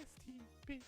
STPL.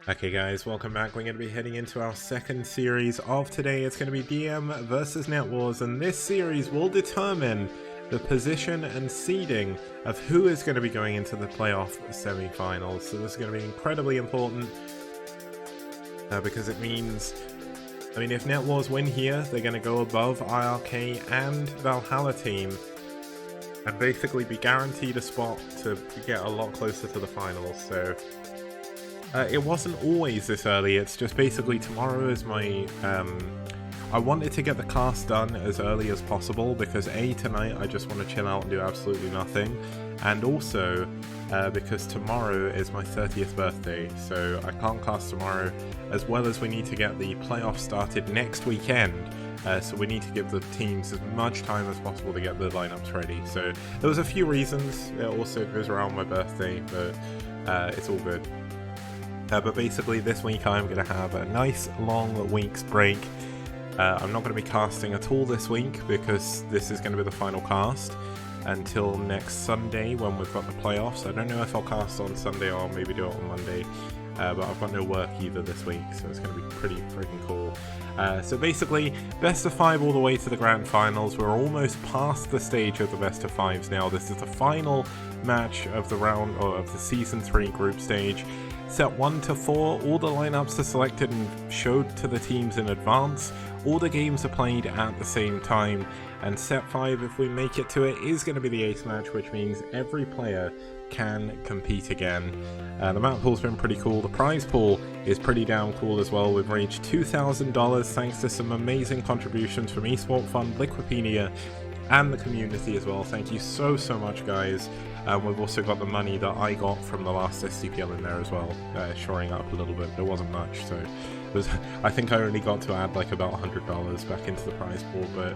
Okay guys, welcome back. We're going to be heading into our second series of today. It's going to be DM versus NetWars, and this series will determine the position and seeding of who is going to be going into the playoff semi-finals. So this is going to be incredibly important because it means, I mean, if NetWars win here, they're going to go above IRK and Valhalla team and basically be guaranteed a spot to get a lot closer to the finals. So it wasn't always this early, it's just basically tomorrow is my, I wanted to get the cast done as early as possible because A, tonight I just want to chill out and do absolutely nothing, and also because tomorrow is my 30th birthday, so I can't cast tomorrow, as well as we need to get the playoffs started next weekend. So we need to give the teams as much time as possible to get the lineups ready. So there was a few reasons. It also goes around my birthday, but it's all good. But basically this week I'm going to have a nice long week's break. I'm not going to be casting at all this week because this is going to be the final cast until next Sunday when we've got the playoffs. I don't know if I'll cast on Sunday or maybe do it on Monday, but I've got no work either this week, so it's going to be pretty freaking cool. So basically, best of 5 all the way to the grand finals. We're almost past the stage of the best of 5s now. This is the final match of the round, or of the season 3 group stage. Set 1 to 4, all the lineups are selected and showed to the teams in advance. All the games are played at the same time, and set 5, if we make it to it, is going to be the ace match, which means every player can compete again. The map pool's been pretty cool. The prize pool is pretty damn cool as well. We've reached $2,000 thanks to some amazing contributions from Esport Fund, Liquipedia, and the community as well. Thank you so much, guys. We've also got the money that I got from the last STPL in there as well, shoring up a little bit. There wasn't much, so it was, I think I only got to add like about $100 back into the prize pool, but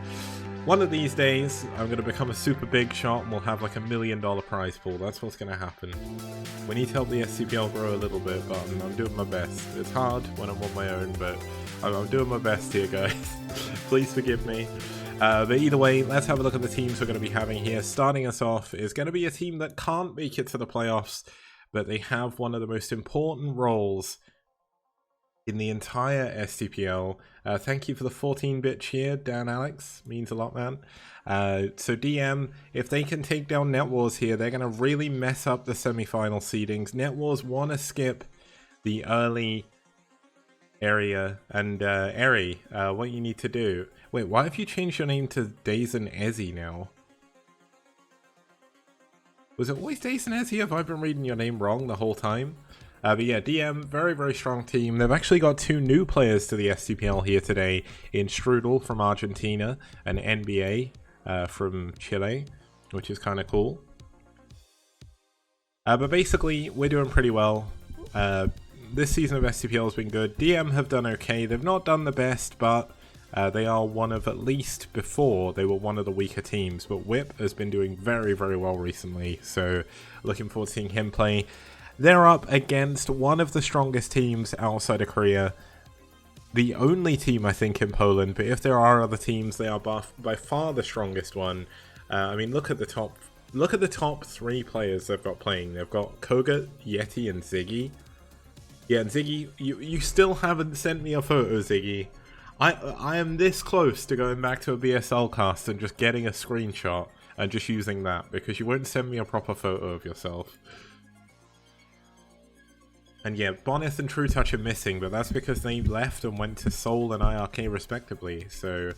one of these days I'm going to become a super big shot and we'll have like $1 million prize pool. That's what's going to happen. We need to help the STPL grow a little bit, but I'm doing my best. It's hard when I'm on my own, but I'm doing my best here, guys. Please forgive me. But either way, let's have a look at the teams we're going to be having here. Starting us off is going to be a team that can't make it to the playoffs, but they have one of the most important roles in the entire STPL. Thank you for the 14-bit cheer, Dan Alex. Means a lot, man. So DM, if they can take down NetWars here, they're going to really mess up the semi-final seedings. NetWars want to skip the early area, and Eri, what you need to do... Wait, why have you changed your name to Dazen Ezzy now? Was it always Dazen Ezzy? Have I been reading your name wrong the whole time? But yeah, DM, very strong team. They've actually got 2 new players to the STPL here today in Strudel from Argentina and NBA from Chile, which is kind of cool. But basically, we're doing pretty well. This season of STPL has been good. DM have done okay. They've not done the best, but they are one of, at least before, they were one of the weaker teams. But Whip has been doing very well recently, so looking forward to seeing him play. They're up against one of the strongest teams outside of Korea. The only team, I think, in Poland, but if there are other teams, they are by far the strongest one. I mean, look at the top 3 players they've got playing. They've got Koga, Yeti, and Ziggy. Yeah, and Ziggy, you still haven't sent me a photo, Ziggy. I am this close to going back to a BSL cast and just getting a screenshot and just using that, because you won't send me a proper photo of yourself. And yeah, Bonith and True Touch are missing, but that's because they left and went to Seoul and IRK respectively, so...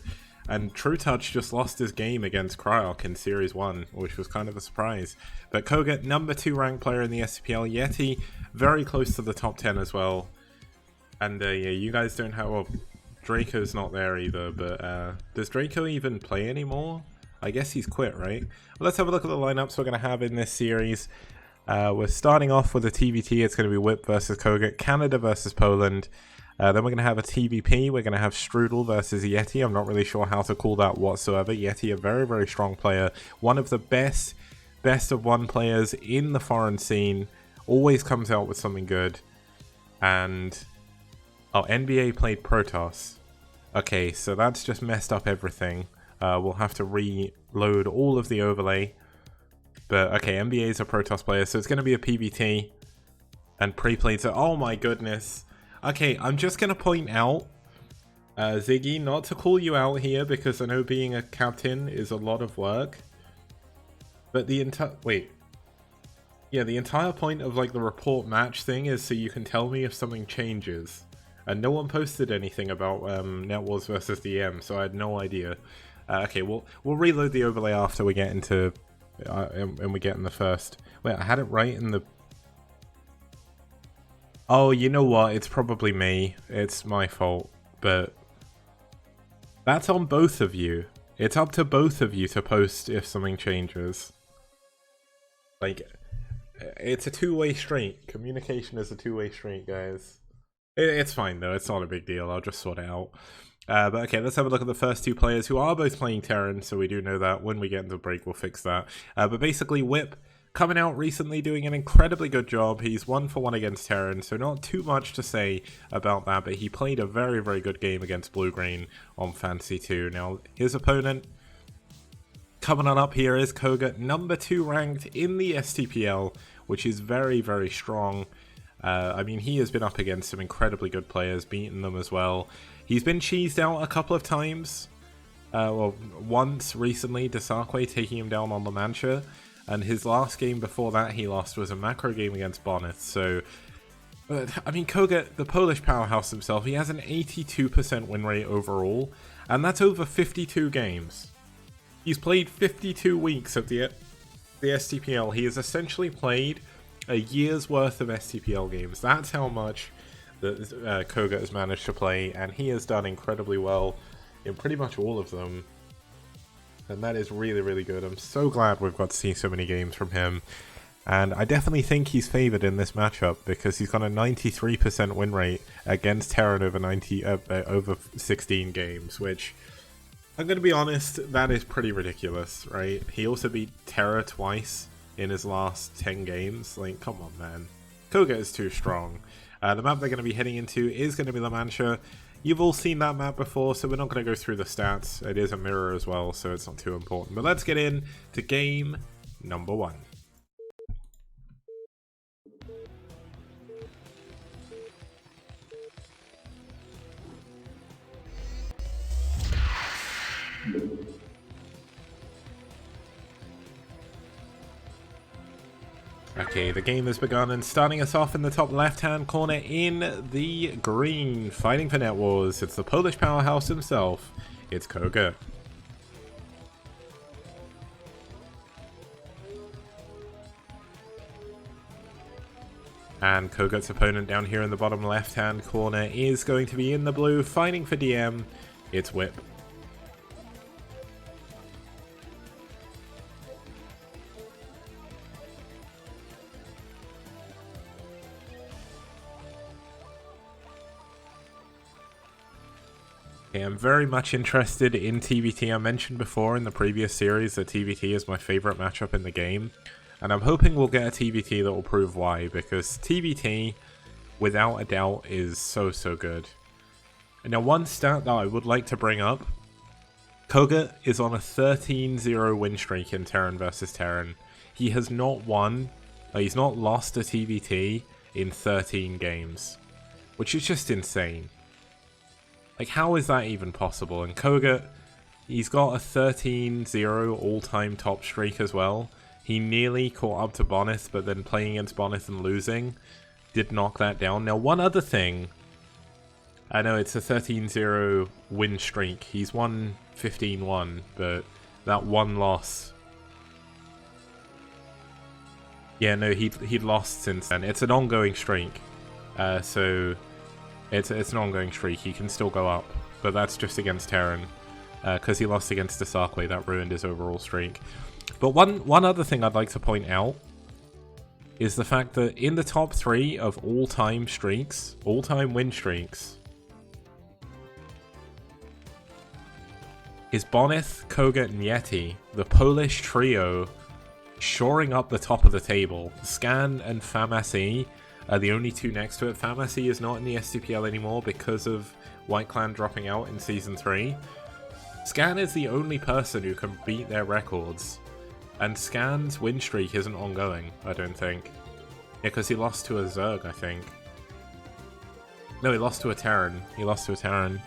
And True Touch just lost his game against Cryok in Series 1, which was kind of a surprise. But Koga, number 2 ranked player in the STPL. Yeti, very close to the top 10 as well. And yeah, you guys don't have... Well, Draco's not there either, but does Draco even play anymore? I guess he's quit, right? Well, let's have a look at the lineups we're going to have in this series. We're starting off with a TVT. It's going to be Whip versus Koga, Canada versus Poland. Then we're going to have a TVP. We're going to have Strudel versus Yeti. I'm not really sure how to call that whatsoever. Yeti, a very, very strong player. One of the best of one players in the foreign scene. Always comes out with something good. And... oh, NBA played Protoss. Okay, so that's just messed up everything. We'll have to reload all of the overlay. But, okay, NBA is a Protoss player, so it's going to be a PVT. And pre-played, so... oh my goodness. Okay, I'm just going to point out, Ziggy, not to call you out here, because I know being a captain is a lot of work. But the entire... wait. Yeah, the entire point of, like, the report match thing is so you can tell me if something changes. And no one posted anything about NetWars versus DM, so I had no idea. Okay, we'll reload the overlay after we get into... and we get in the first... wait, I had it right in the... oh, you know what? It's probably me. It's my fault. But... that's on both of you. It's up to both of you to post if something changes. Like, it's a two-way street. Communication is a two-way street, guys. It's fine, though. It's not a big deal. I'll just sort it out. But okay, let's have a look at the first two players who are both playing Terran, so we do know that. When we get into break, we'll fix that. But basically, Whip coming out recently, doing an incredibly good job. He's 1 for 1 against Terran, so not too much to say about that, but he played a very, very good game against Blue-Green on Fantasy 2. Now, his opponent coming on up here is Koga, number 2 ranked in the STPL, which is very, very strong. I mean, he has been up against some incredibly good players, beaten them as well. He's been cheesed out a couple of times. Well, once recently, Desarque taking him down on La Mancha. And his last game before that he lost was a macro game against Bonith. So, I mean, Koga, the Polish powerhouse himself, he has an 82% win rate overall. And that's over 52 games. He's played 52 weeks of the STPL. He has essentially played a year's worth of STPL games. That's how much that Koga has managed to play, and he has done incredibly well in pretty much all of them. And that is really, really good. I'm so glad we've got to see so many games from him. And I definitely think he's favoured in this matchup, because he's got a 93% win rate against Terran over 16 games, which, I'm going to be honest, that is pretty ridiculous, right? He also beat Terra twice in his last 10 games. Like, come on, man. Koga is too strong. The map they're going to be heading into is going to be La Mancha. You've all seen that map before, so we're not going to go through the stats. It is a mirror as well, so it's not too important. But let's get in to game number 1. Okay, the game has begun, and starting us off in the top left-hand corner in the green, fighting for NetWars, it's the Polish powerhouse himself, it's Koga. And Koga's opponent down here in the bottom left-hand corner is going to be in the blue, fighting for DM, it's Whip. I'm very much interested in TVT. I mentioned before in the previous series that TVT is my favorite matchup in the game, and I'm hoping we'll get a TVT that will prove why, because TVT, without a doubt, is so good. Now, one stat that I would like to bring up, Koga is on a 13-0 win streak in Terran versus Terran. He has not won, he's not lost a TVT in 13 games. which is just insane. Like, how is that even possible? And Koga, he's got a 13-0 all-time top streak as well. He nearly caught up to Bonith, but then playing against Bonith and losing did knock that down. Now, one other thing, I know it's a 13-0 win streak. He's won 15-1, but that one loss... Yeah, no, he'd lost since then. It's an ongoing streak, so it's an ongoing streak. He can still go up, but that's just against Terran, because he lost against Desakwe. That ruined his overall streak. But one other thing I'd like to point out is the fact that in the top 3 of all-time streaks, all-time win streaks, is Bonith, Koga, and Yeti, the Polish trio, shoring up the top of the table. Scan and Famasi are the only two next to it. Famasi is not in the STPL anymore because of White Clan dropping out in Season 3. Scan is the only person who can beat their records. And Scan's win streak isn't ongoing, I don't think. Yeah, because he lost to a Zerg, I think. No, he lost to a Terran. He lost to a Terran.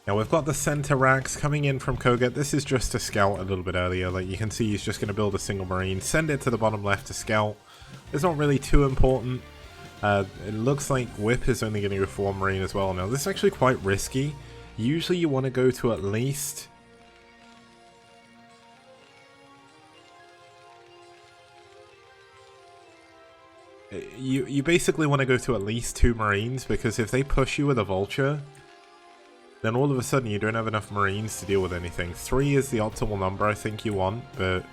Now we've got the center racks coming in from Koga. This is just to scout a little bit earlier. Like you can see he's just going to build a single marine, send it to the bottom left to scout. It's not really too important. It looks like Whip is only going to go for one marine as well. Now this is actually quite risky. Usually you want to go to at least... You basically want to go to at least 2 marines, because if they push you with a vulture, then all of a sudden you don't have enough marines to deal with anything. 3 is the optimal number I think you want, but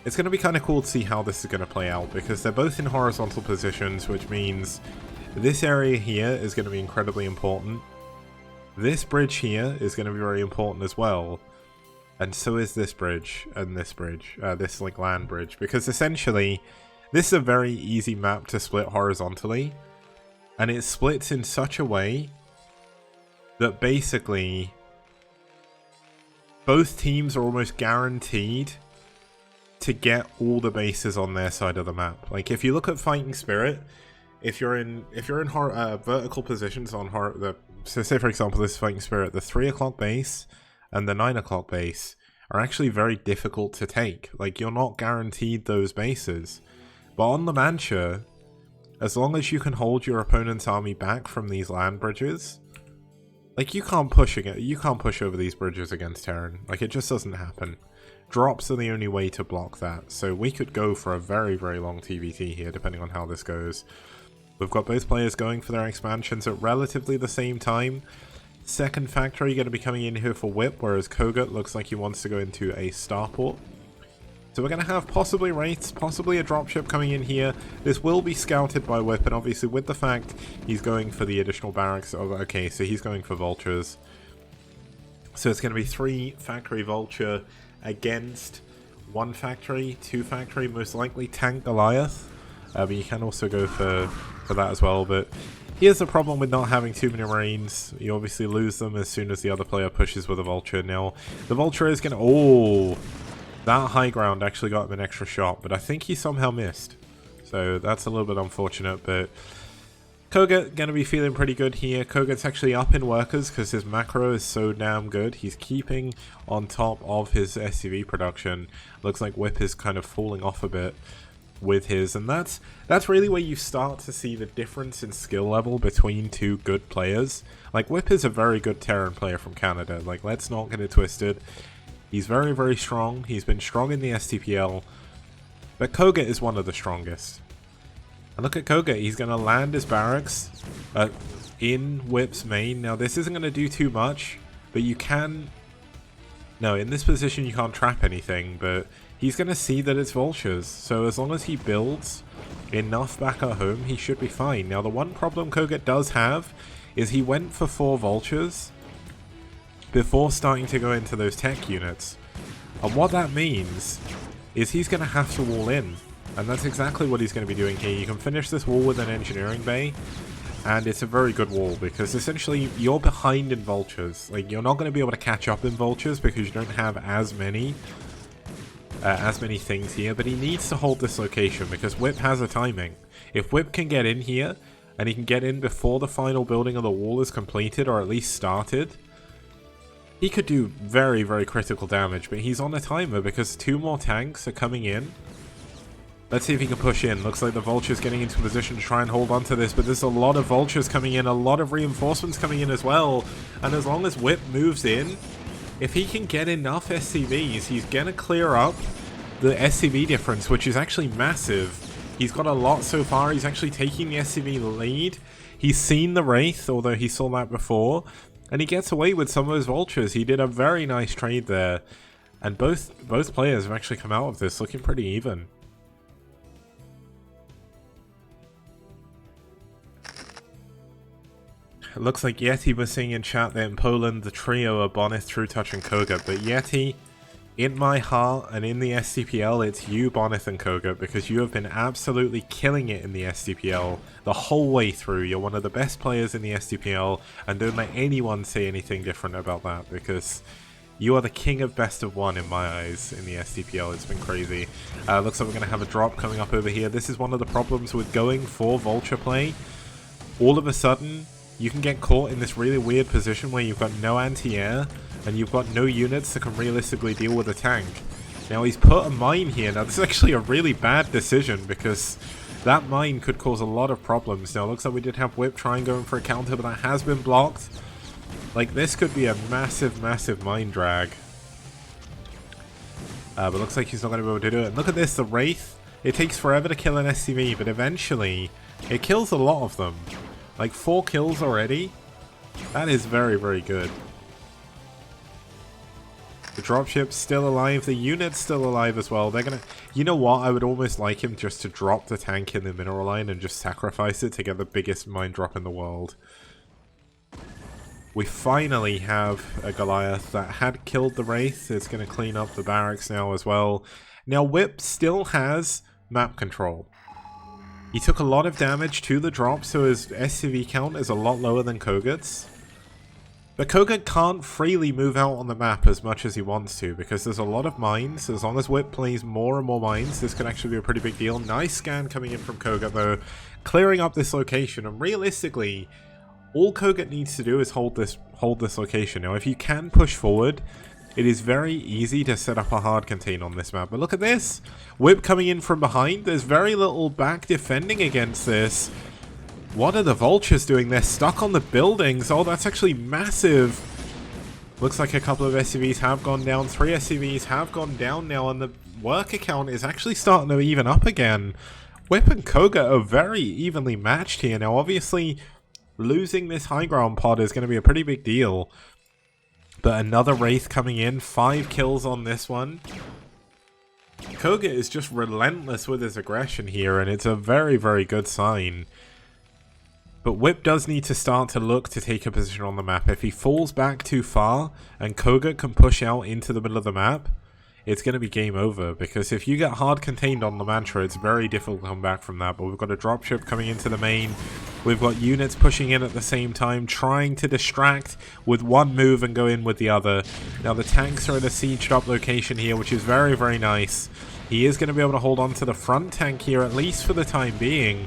it's going to be kind of cool to see how this is going to play out, because they're both in horizontal positions, which means this area here is going to be incredibly important. This bridge here is going to be very important as well, and so is this bridge and this bridge, this like land bridge, because essentially this is a very easy map to split horizontally, and it splits in such a way that basically both teams are almost guaranteed to get all the bases on their side of the map. Like if you look at Fighting Spirit, if you're in vertical positions on so say for example this is Fighting Spirit, the 3 o'clock base and the 9 o'clock base are actually very difficult to take. Like you're not guaranteed those bases. But on the Mancha, as long as you can hold your opponent's army back from these land bridges, like you can't push over these bridges against Terran. Like it just doesn't happen. Drops are the only way to block that. So we could go for a very, very long TVT here, depending on how this goes. We've got both players going for their expansions at relatively the same time. Second factory going to be coming in here for Whip, whereas Koga looks like he wants to go into a starport. So we're going to have possibly Wraiths, possibly a dropship coming in here. This will be scouted by Whip, and obviously with the fact he's going for the additional barracks. Oh, okay, so he's going for vultures. So it's going to be 3 factory vulture against 1 factory, 2 factory, most likely tank Goliath. But you can also go for that as well. But here's the problem with not having too many marines. You obviously lose them as soon as the other player pushes with a vulture. Now, the vulture is going to... Oh! That high ground actually got him an extra shot, but I think he somehow missed. So that's a little bit unfortunate, but Koga going to be feeling pretty good here. Koga's actually up in workers because his macro is so damn good. He's keeping on top of his SCV production. Looks like Whip is kind of falling off a bit with his, and that's really where you start to see the difference in skill level between 2 good players. Like Whip is a very good Terran player from Canada. Like let's not get it twisted. He's very, very strong. He's been strong in the STPL. But Koga is one of the strongest. And look at Koga. He's going to land his barracks in Whip's main. Now, this isn't going to do too much. But you can... No, in this position you can't trap anything. But he's going to see that it's vultures. So as long as he builds enough back at home, he should be fine. Now, the one problem Koga does have is he went for 4 vultures before starting to go into those tech units. And what that means is he's going to have to wall in. And that's exactly what he's going to be doing here. You can finish this wall with an engineering bay, and it's a very good wall because essentially you're behind in vultures. Like you're not going to be able to catch up in vultures because you don't have as many as many things here, but he needs to hold this location because Whip has a timing. If Whip can get in here, and he can get in before the final building of the wall is completed, or at least started, he could do very, very critical damage, but he's on a timer because 2 more tanks are coming in. Let's see if he can push in. Looks like the Vulture's getting into position to try and hold on to this, but there's a lot of Vultures coming in, a lot of reinforcements coming in as well, and as long as Whip moves in, if he can get enough SCVs, he's gonna clear up the SCV difference, which is actually massive. He's got a lot so far. He's actually taking the SCV lead. He's seen the Wraith, although he saw that before, and he gets away with some of his Vultures. He did a very nice trade there, and both players have actually come out of this looking pretty even. It looks like Yeti was saying in chat that in Poland the trio are Bonith, TrueTouch, and Koga, but Yeti, in my heart and in the STPL, it's you, Bonith, and Koga, because you have been absolutely killing it in the STPL the whole way through. You're one of the best players in the STPL, and don't let anyone say anything different about that, because you are the king of best of one in my eyes in the STPL. It's been crazy. Looks like we're going to have a drop coming up over here. This is one of the problems with going for Vulture play. All of a sudden, you can get caught in this really weird position where you've got no anti-air, and you've got no units that can realistically deal with a tank. Now he's put a mine here. Now this is actually a really bad decision because that mine could cause a lot of problems. Now it looks like we did have Whip try and go in for a counter, but that has been blocked. Like, this could be a massive, massive mine drag. But looks like he's not going to be able to do it. And look at this, the Wraith. It takes forever to kill an SCV, but eventually it kills a lot of them. Like 4 kills already. That is very, very good. The dropship's still alive. The unit's still alive as well. They're gonna... You know what? I would almost like him just to drop the tank in the mineral line and just sacrifice it to get the biggest mine drop in the world. We finally have a Goliath that had killed the Wraith. It's going to clean up the barracks now as well. Now Whip still has map control. He took a lot of damage to the drop, so his SCV count is a lot lower than Koga's. But Koga can't freely move out on the map as much as he wants to, because there's a lot of mines. As long as Whip plays more and more mines, this could actually be a pretty big deal. Nice scan coming in from Koga, though, clearing up this location. And realistically, all Koga needs to do is hold this location. Now, if you can push forward, it is very easy to set up a hard contain on this map. But look at this! Whip coming in from behind. There's very little back defending against this. What are the Vultures doing? They're stuck on the buildings. Oh, that's actually massive. Looks like a couple of SCVs have gone down. 3 SCVs have gone down now, and the worker count is actually starting to even up again. Whip and Koga are very evenly matched here. Now, obviously, losing this high ground pod is going to be a pretty big deal. But another Wraith coming in. 5 kills on this one. Koga is just relentless with his aggression here, and it's a very, very good sign. But Whip does need to start to look to take a position on the map. If he falls back too far and Koga can push out into the middle of the map, it's going to be game over. Because if you get hard contained on the Mantra, it's very difficult to come back from that. But we've got a dropship coming into the main. We've got units pushing in at the same time, trying to distract with one move and go in with the other. Now the tanks are in a sieged up location here, which is very, very nice. He is going to be able to hold on to the front tank here, at least for the time being.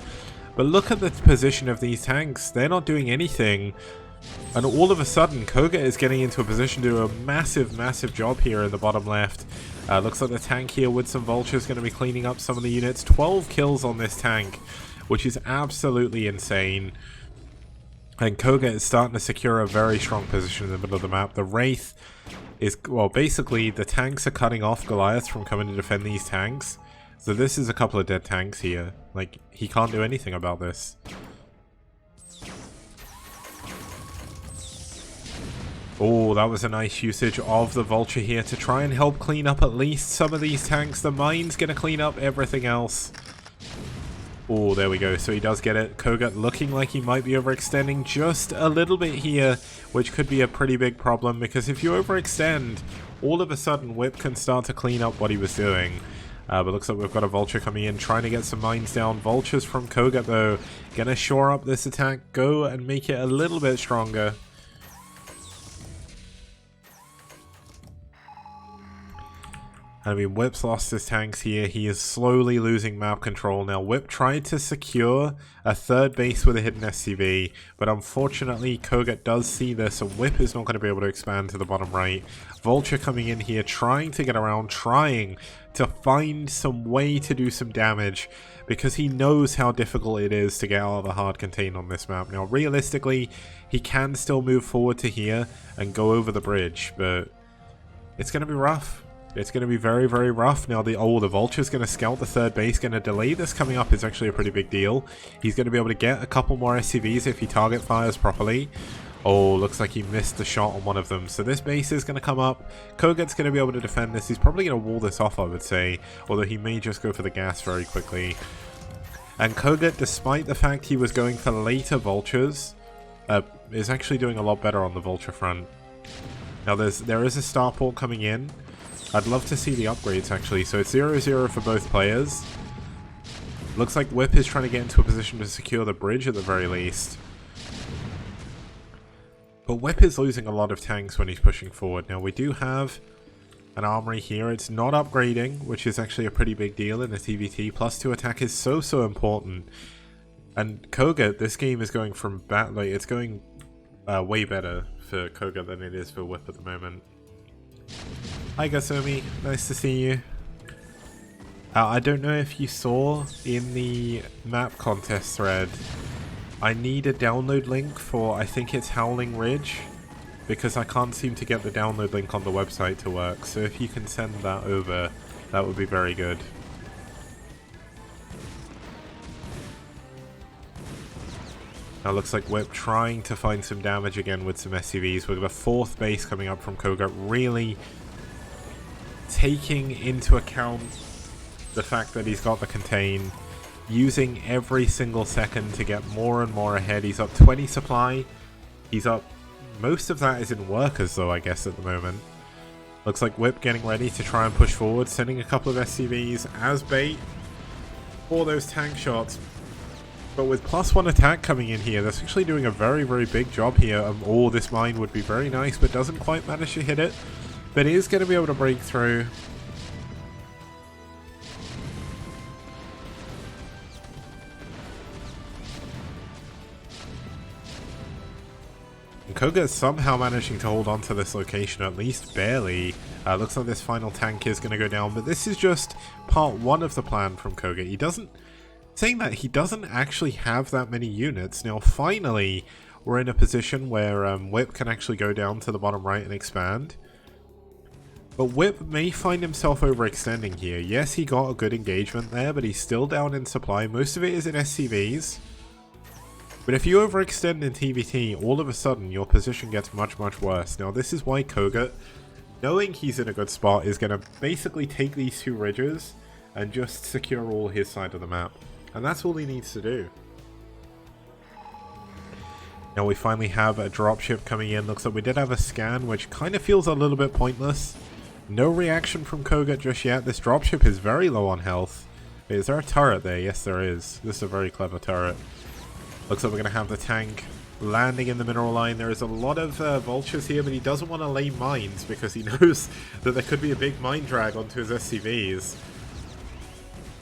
But look at the position of these tanks. They're not doing anything. And all of a sudden, Koga is getting into a position to do a massive, massive job here in the bottom left. Looks like the tank here with some Vultures going to be cleaning up some of the units. 12 kills on this tank, which is absolutely insane. And Koga is starting to secure a very strong position in the middle of the map. The Wraith is, well, basically the tanks are cutting off Goliath from coming to defend these tanks. So this is a couple of dead tanks here. Like, he can't do anything about this. Oh, that was a nice usage of the Vulture here to try and help clean up at least some of these tanks. The mine's going to clean up everything else. Oh, there we go. So he does get it. Koga looking like he might be overextending just a little bit here, which could be a pretty big problem, because if you overextend, all of a sudden Whip can start to clean up what he was doing. But looks like we've got a Vulture coming in, trying to get some mines down. Vultures from Koga, though, gonna shore up this attack, go and make it a little bit stronger. I mean, Whip's lost his tanks here. He is slowly losing map control now. Whip tried to secure a third base with a hidden SCV, but unfortunately Koga does see this, and Whip is not going to be able to expand to the bottom right. Vulture coming in here, trying to get around, trying to find some way to do some damage, because he knows how difficult it is to get out of the hard contain on this map. Now, realistically, he can still move forward to here and go over the bridge, but it's going to be rough. It's going to be very, very rough. Now, the Vulture's going to scout the third base, going to delay this coming up is actually a pretty big deal. He's going to be able to get a couple more SCVs if he target fires properly. Oh, looks like he missed the shot on one of them. So this base is going to come up. Koga's going to be able to defend this. He's probably going to wall this off, I would say. Although he may just go for the gas very quickly. And Koga, despite the fact he was going for later Vultures, is actually doing a lot better on the Vulture front. Now, there is a starport coming in. I'd love to see the upgrades, actually. So it's 0-0 for both players. Looks like Whip is trying to get into a position to secure the bridge at the very least. But Whip is losing a lot of tanks when he's pushing forward. Now, we do have an armory here. It's not upgrading, which is actually a pretty big deal in the TVT. +2 attack is so important. And Koga, this game is going from bad, like, it's going way better for Koga than it is for Whip at the moment. Hi Gasomi, nice to see you. I don't know if you saw in the map contest thread, I need a download link for, I think it's Howling Ridge, because I can't seem to get the download link on the website to work, so if you can send that over, that would be very good. Now looks like Whip trying to find some damage again with some SCVs. We've got a fourth base coming up from Koga, really taking into account the fact that he's got the contain, using every single second to get more and more ahead. He's up 20 supply. He's up, most of that is in workers though, I guess, at the moment. Looks like Whip getting ready to try and push forward, sending a couple of SCVs as bait for those tank shots. But with +1 attack coming in here, that's actually doing a very, very big job here. Oh, this mine would be very nice, but doesn't quite manage to hit it. But is going to be able to break through. And Koga is somehow managing to hold on to this location, at least barely. Looks like this final tank is going to go down, but this is just part one of the plan from Koga. He doesn't... Saying that, he doesn't actually have that many units. Now, finally, we're in a position where Whip can actually go down to the bottom right and expand. But Whip may find himself overextending here. Yes, he got a good engagement there, but he's still down in supply. Most of it is in SCVs. But if you overextend in TVT, all of a sudden, your position gets much, much worse. Now, this is why Koga, knowing he's in a good spot, is going to basically take these two ridges and just secure all his side of the map. And that's all he needs to do. Now we finally have a dropship coming in. Looks like we did have a scan, which kind of feels a little bit pointless. No reaction from Koga just yet. This dropship is very low on health. Wait, is there a turret there? Yes, there is. This is a very clever turret. Looks like we're going to have the tank landing in the mineral line. There is a lot of vultures here, but he doesn't want to lay mines because he knows that there could be a big mine drag onto his SCVs.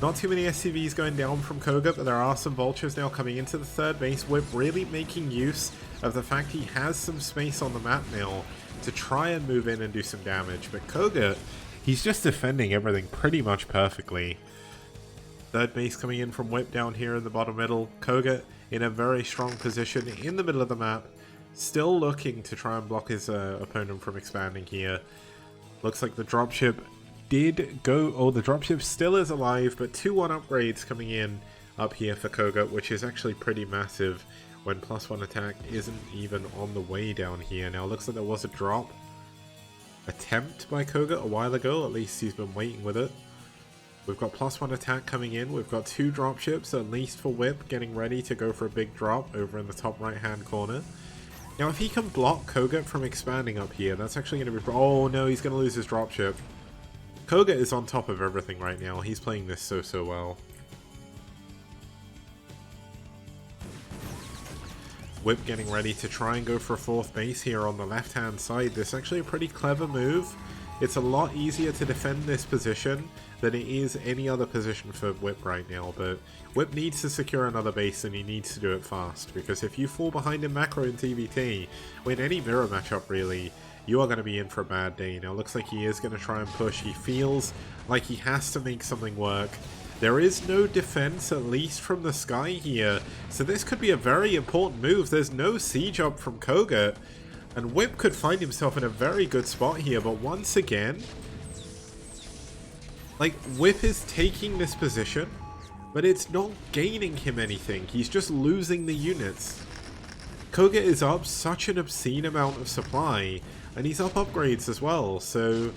Not too many SCVs going down from Koga, but there are some vultures now coming into the third base. Whip really making use of the fact he has some space on the map now to try and move in and do some damage. But Koga, he's just defending everything pretty much perfectly. Third base coming in from Whip down here in the bottom middle. Koga in a very strong position in the middle of the map. Still looking to try and block his opponent from expanding here. Looks like the dropship did go... Oh, the dropship still is alive, but 2-1 upgrades coming in up here for Koga, which is actually pretty massive when +1 attack isn't even on the way down here. Now, it looks like there was a drop attempt by Koga a while ago. At least he's been waiting with it. We've got +1 attack coming in. We've got 2 dropships, at least for Whip, getting ready to go for a big drop over in the top right-hand corner. Now, if he can block Koga from expanding up here, that's actually going to be... Oh, no, he's going to lose his dropship. Koga is on top of everything right now. He's playing this so well. Whip getting ready to try and go for a 4th base here on the left-hand side. This is actually a pretty clever move. It's a lot easier to defend this position than it is any other position for Whip right now, but Whip needs to secure another base and he needs to do it fast, because if you fall behind in macro in TVT, or in any mirror matchup really, you are going to be in for a bad day. Now it looks like he is going to try and push. He feels like he has to make something work. There is no defense, at least from the sky here, so this could be a very important move. There's no siege up from Koga, and Whip could find himself in a very good spot here, but once again, like, Whip is taking this position, but it's not gaining him anything. He's just losing the units. Koga is up such an obscene amount of supply, and he's up upgrades as well, so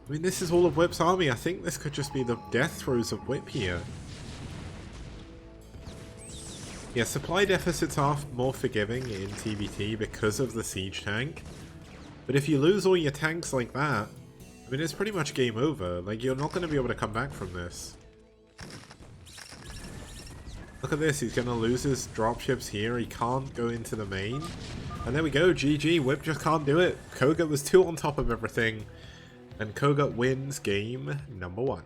I mean, this is all of Whip's army. I think this could just be the death throes of Whip here. Yeah, supply deficits are more forgiving in TVT because of the siege tank. But if you lose all your tanks like that, I mean, it's pretty much game over. Like, you're not going to be able to come back from this. Look at this, he's going to lose his dropships here. He can't go into the main. And there we go, GG. Whip just can't do it. Koga was too on top of everything. And Koga wins game number 1.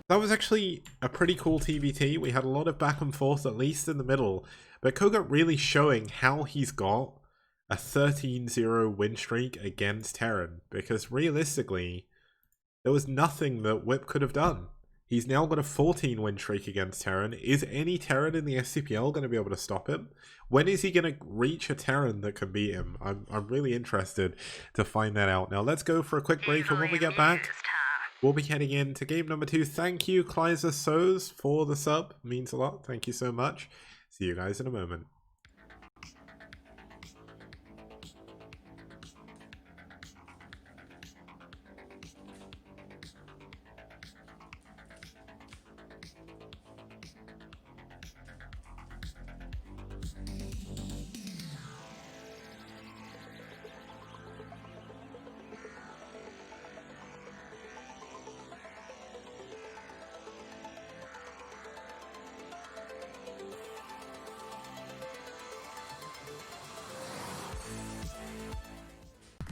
That was actually a pretty cool TVT. We had a lot of back and forth, at least in the middle. But Koga really showing how he's got a 13-0 win streak against Terran. Because realistically, there was nothing that Whip could have done. He's now got a 14 win streak against Terran. Is any Terran in the STPL going to be able to stop him? When is he going to reach a Terran that can beat him? I'm really interested to find that out. Now let's go for a quick break, and when we get back, we'll be heading into game number 2. Thank you, Kleiser Soz, for the sub. Means a lot. Thank you so much. See you guys in a moment.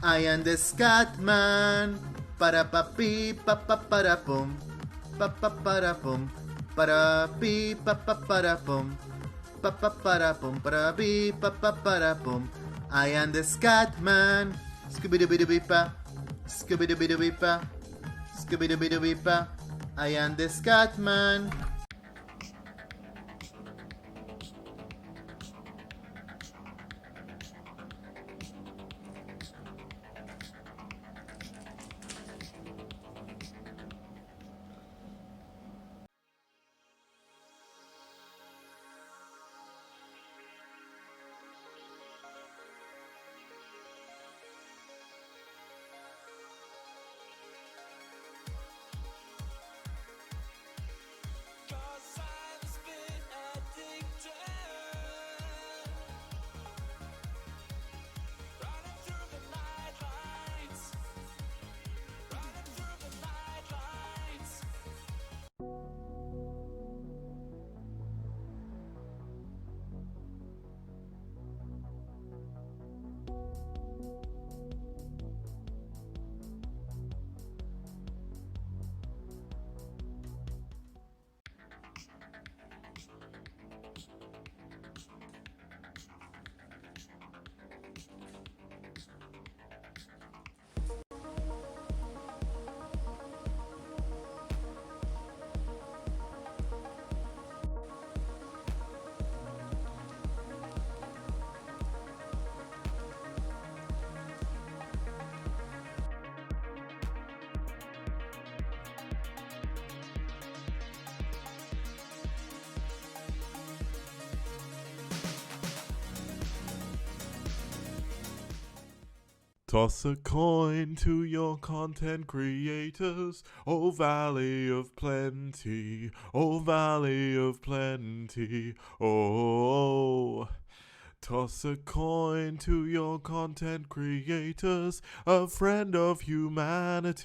I am the Scatman. Para pa pi pa pa para pum. Pa pa para pum. Para pi pa pa para pum. Pa pa para pum. Para pi pa pa para pum. I am the Scatman. Scooby dooby dooby pa. Scooby dooby dooby pa. Scooby dooby dooby pa. I am the Scatman. Toss a coin to your content creators, oh valley of plenty, oh valley of plenty, oh. Toss a coin to your content creators, a friend of humanity.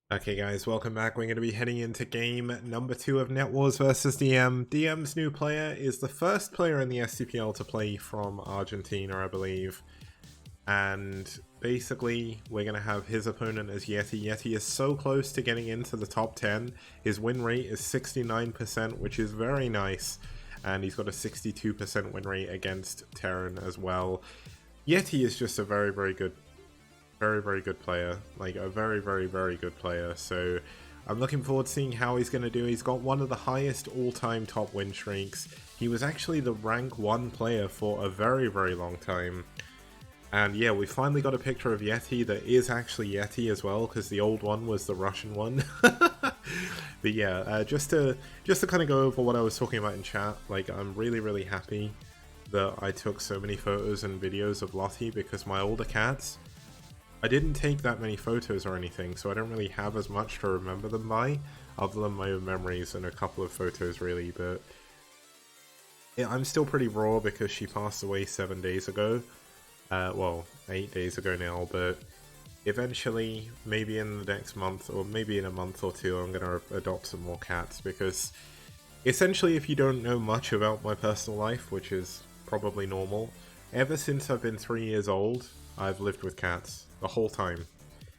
Okay guys, welcome back. We're going to be heading into game number 2 of NetWars versus DM. DM's new player is the first player in the STPL to play from Argentina, I believe. And basically, we're going to have his opponent as Yeti. Yeti is so close to getting into the top 10. His win rate is 69%, which is very nice. And he's got a 62% win rate against Terran as well. Yeti is just a very good player, like a very good player. So I'm looking forward to seeing how he's going to do. He's got one of the highest all-time top win streaks. He was actually the rank 1 player for a very long time. And yeah, we finally got a picture of Yeti that is actually Yeti as well, because the old one was the Russian one. But yeah, just to kind of go over what I was talking about in chat, like I'm really happy that I took so many photos and videos of Lottie, because my older cats, I didn't take that many photos or anything, so I don't really have as much to remember them by, other than my own memories and a couple of photos really, but yeah, I'm still pretty raw because she passed away 7 days ago. Well, 8 days ago now, but eventually, maybe in the next month, or maybe in a month or two, I'm going to adopt some more cats, because essentially if you don't know much about my personal life, which is probably normal, ever since I've been 3 years old, I've lived with cats. The whole time.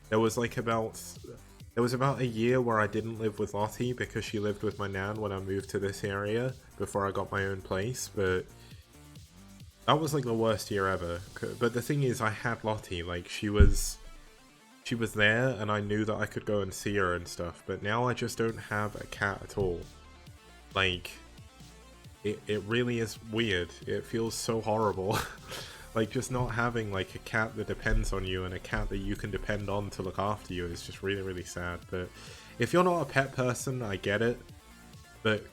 There was about a year where I didn't live with Lottie because she lived with my nan when I moved to this area before I got my own place, but that was like the worst year ever. But the thing is, I had Lottie, like she was there and I knew that I could go and see her and stuff, but now I just don't have a cat at all. Like it really is weird. It feels so horrible. Like, just not having, like, a cat that depends on you and a cat that you can depend on to look after you is just really sad. But if you're not a pet person, I get it. But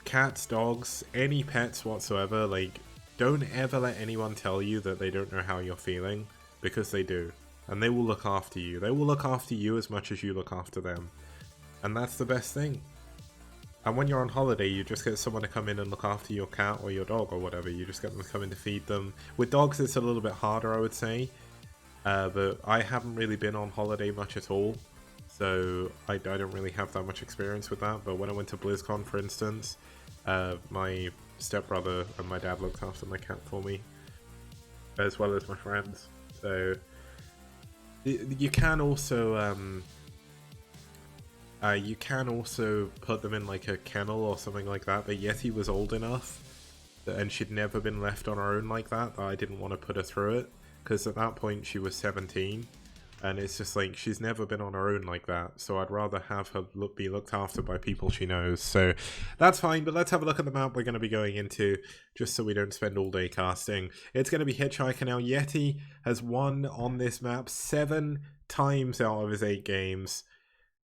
cats, dogs, any pets whatsoever, like, don't ever let anyone tell you that they don't know how you're feeling, because they do. And they will look after you. They will look after you as much as you look after them. And that's the best thing. And when you're on holiday, you just get someone to come in and look after your cat or your dog or whatever. You just get them to come in to feed them. With dogs, it's a little bit harder, I would say. But I haven't really been on holiday much at all. So I don't really have that much experience with that. But when I went to BlizzCon, for instance, my stepbrother and my dad looked after my cat for me, as well as my friends. So you can also... you can also put them in like a kennel or something like that, but Yeti was old enough and she'd never been left on her own like that I didn't want to put her through it, because at that point she was 17 and it's just like she's never been on her own like that, so I'd rather have her be looked after by people she knows. So that's fine, but let's have a look at the map we're going to be going into, just so we don't spend all day casting. It's going to be Hitchhiker now. Yeti has won on this map 7 times out of his 8 games.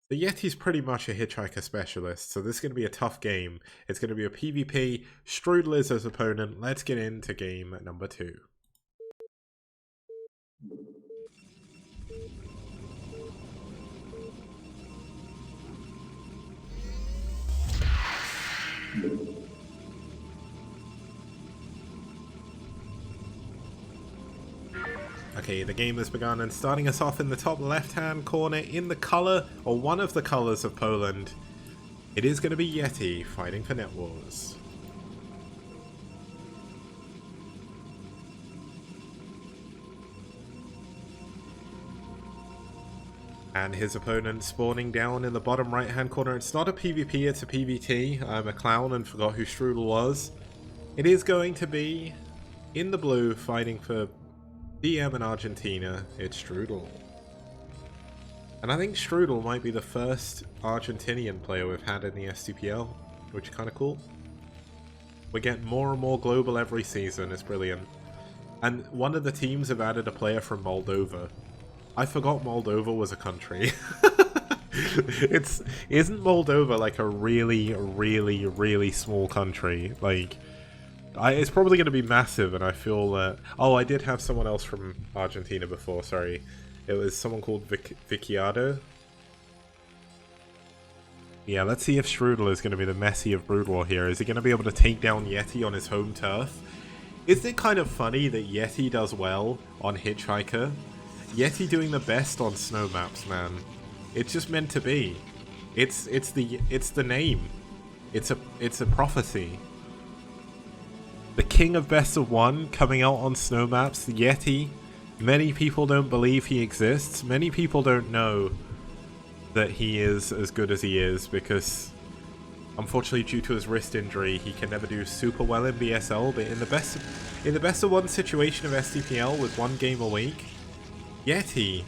The Yeti's pretty much a Hitchhiker specialist, so this is going to be a tough game. It's going to be a PvP. Strudel is his opponent. Let's get into game number 2. Okay, the game has begun, and starting us off in the top left-hand corner in the colour, or one of the colours of Poland, it is going to be Yeti fighting for NetWars. And his opponent spawning down in the bottom right-hand corner. It's not a PvP, it's a PvT. I'm a clown and forgot who Strudel was. It is going to be in the blue fighting for DM in Argentina. It's Strudel. And I think Strudel might be the first Argentinian player we've had in the STPL, which is kind of cool. We get more and more global every season. It's brilliant. And one of the teams have added a player from Moldova. I forgot Moldova was a country. Isn't Moldova like a really small country? Like, it's probably going to be massive, and I feel that... Oh, I did have someone else from Argentina before, sorry. It was someone called Viciado. Yeah, let's see if Strudel is going to be the Messi of Brood War here. Is he going to be able to take down Yeti on his home turf? Isn't it kind of funny that Yeti does well on Hitchhiker? Yeti doing the best on snow maps, man. It's just meant to be. It's the name. It's a prophecy. The king of best of one coming out on snow maps, the Yeti. Many people don't believe he exists. Many people don't know that he is as good as he is because, unfortunately, due to his wrist injury, he can never do super well in BSL. But in the best of one situation of STPL with 1 game a week, Yeti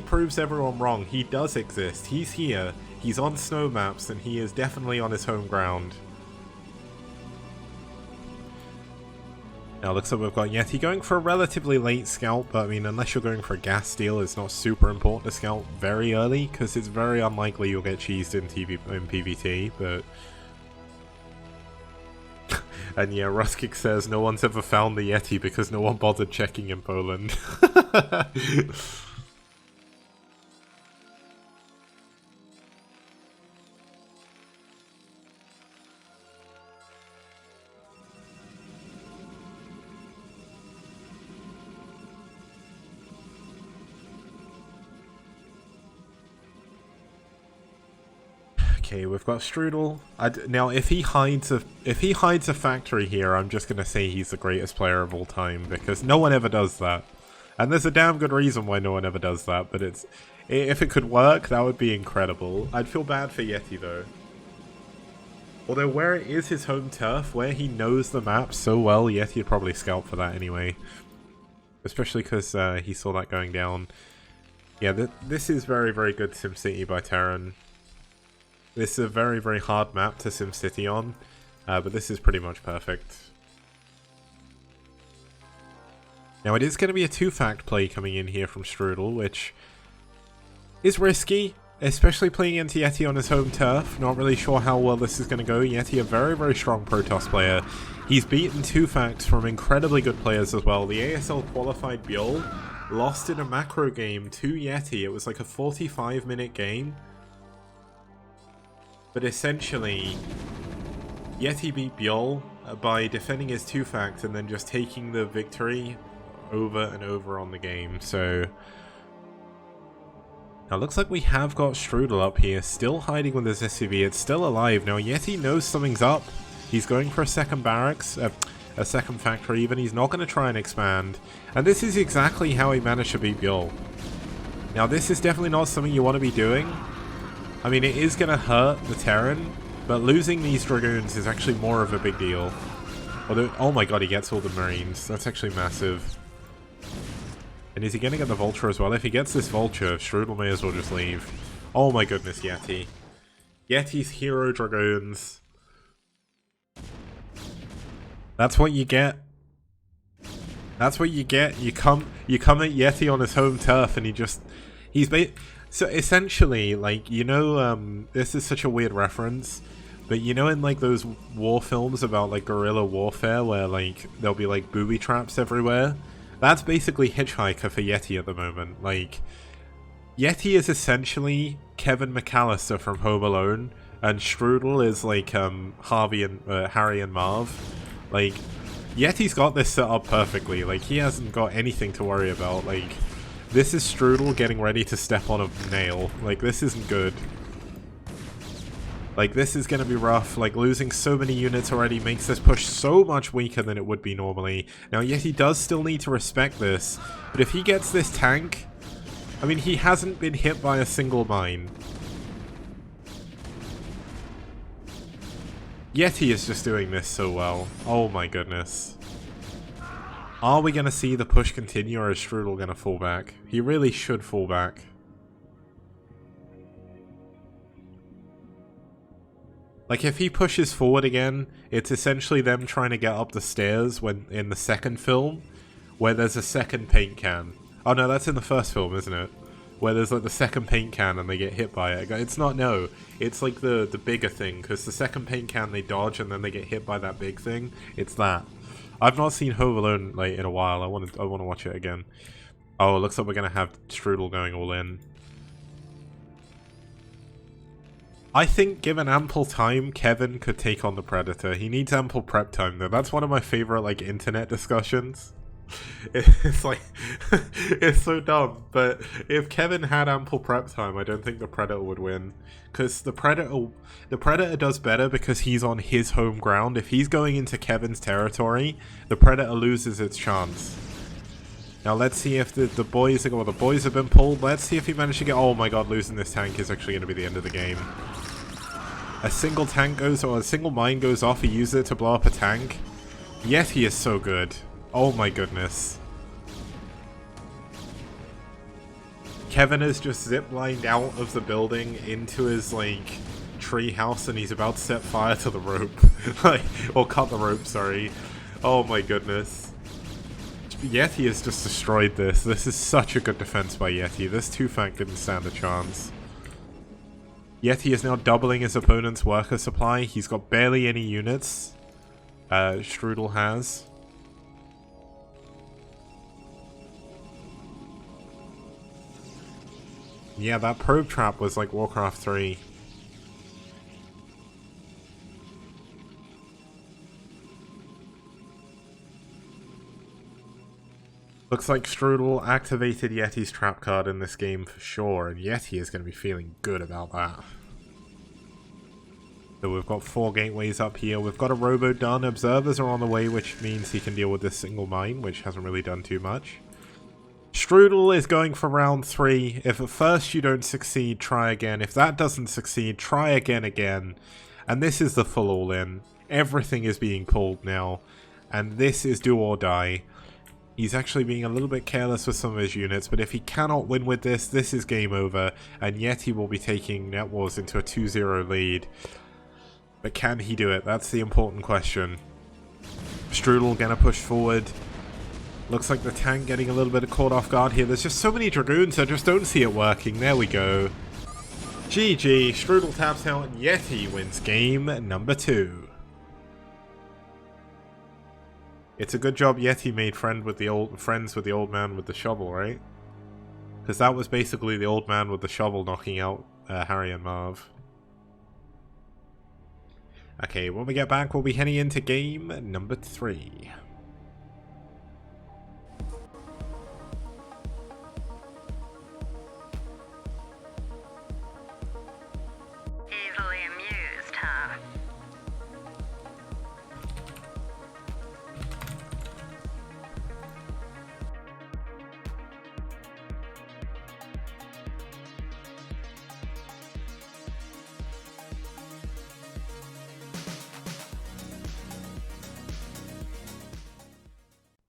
proves everyone wrong. He does exist. He's here. He's on snow maps, and he is definitely on his home ground. Now, looks like we've got Yeti going for a relatively late scout, but I mean, unless you're going for a gas steal, it's not super important to scout very early, because it's very unlikely you'll get cheesed in PvT, but... And yeah, Ruskik says, no one's ever found the Yeti because no one bothered checking in Poland. Okay, we've got Strudel. Now, if he hides a factory here, I'm just gonna say he's the greatest player of all time because no one ever does that, and there's a damn good reason why no one ever does that. But if it could work, that would be incredible. I'd feel bad for Yeti though. Although where it is his home turf, where he knows the map so well, Yeti'd probably scout for that anyway. Especially because he saw that going down. Yeah, this is very, very good SimCity by Terran. This is a very, very hard map to SimCity on, but this is pretty much perfect. Now it is going to be a 2-fact play coming in here from Strudel, which is risky, especially playing into Yeti on his home turf. Not really sure how well this is going to go. Yeti, a very, very strong Protoss player. He's beaten 2-facts from incredibly good players as well. The ASL qualified Bjol lost in a macro game to Yeti. It was like a 45-minute game. But essentially, Yeti beat Bjol by defending his 2-fact and then just taking the victory over and over on the game. So now looks like we have got Strudel up here, still hiding with his SCV. It's still alive. Now Yeti knows something's up. He's going for a second barracks, a second factory even. He's not going to try and expand. And this is exactly how he managed to beat Bjol. Now this is definitely not something you want to be doing. I mean, it is going to hurt the Terran, but losing these Dragoons is actually more of a big deal. Although, oh my god, he gets all the Marines. That's actually massive. And is he going to get the Vulture as well? If he gets this Vulture, Strudel may as well just leave. Oh my goodness, Yeti. Yeti's hero Dragoons. That's what you get. That's what you get. You come at Yeti on his home turf and So essentially, like, you know, this is such a weird reference, but you know in like those war films about like guerrilla warfare where like there'll be like booby traps everywhere? That's basically Hitchhiker for Yeti at the moment. Like, Yeti is essentially Kevin McAllister from Home Alone, and Strudel is like Harry and Marv. Like, Yeti's got this set up perfectly. Like, he hasn't got anything to worry about. Like, this is Strudel getting ready to step on a nail. Like, this isn't good. Like, this is gonna be rough. Like, losing so many units already makes this push so much weaker than it would be normally. Now, Yeti does still need to respect this, but if he gets this tank... I mean, he hasn't been hit by a single mine. Yeti is just doing this so well. Oh my goodness. Are we going to see the push continue, or is Strudel going to fall back? He really should fall back. Like, if he pushes forward again, it's essentially them trying to get up the stairs when in the second film, where there's a second paint can. Oh no, that's in the first film, isn't it? Where there's like the second paint can and they get hit by it. It's not, no. It's like the bigger thing, because the second paint can they dodge and then they get hit by that big thing. It's that. I've not seen Home Alone like in a while. I want to watch it again. Oh, it looks like we're gonna have Strudel going all in. I think given ample time, Kevin could take on the Predator. He needs ample prep time though. That's one of my favorite like internet discussions. It's like, it's so dumb. But if Kevin had ample prep time, I don't think the Predator would win. Because the Predator does better because he's on his home ground. If he's going into Kevin's territory, the Predator loses its chance. Now let's see if the boys have been pulled. Let's see if he managed to get. Oh my god, losing this tank is actually going to be the end of the game. A single tank goes, or a single mine goes off. He uses it to blow up a tank. Yet he is so good. Oh my goodness. Kevin has just ziplined out of the building into his like tree house, and he's about to set fire to the rope, or cut the rope. Sorry. Oh my goodness. Yeti has just destroyed this. This is such a good defense by Yeti. This 2-Fac didn't stand a chance. Yeti is now doubling his opponent's worker supply. He's got barely any units. Strudel has. Yeah, that probe trap was like Warcraft 3. Looks like Strudel activated Yeti's trap card in this game for sure, and Yeti is going to be feeling good about that. So we've got 4 gateways up here. We've got a robo done. Observers are on the way, which means he can deal with this single mine, which hasn't really done too much. Strudel is going for round 3. If at first you don't succeed, try again. If that doesn't succeed, try again. And this is the full all-in. Everything is being pulled now. And this is do or die. He's actually being a little bit careless with some of his units, but if he cannot win with this, this is game over, and Yeti will be taking NetWars into a 2-0 lead. But can he do it? That's the important question. Strudel gonna push forward. Looks like the tank getting a little bit caught off guard here. There's just so many Dragoons, I just don't see it working. There we go. GG, Strudel taps out, and Yeti wins game number 2. It's a good job Yeti made friends with the old man with the shovel, right? Because that was basically the old man with the shovel knocking out Harry and Marv. Okay, when we get back, we'll be heading into game number 3. Easily amused, huh?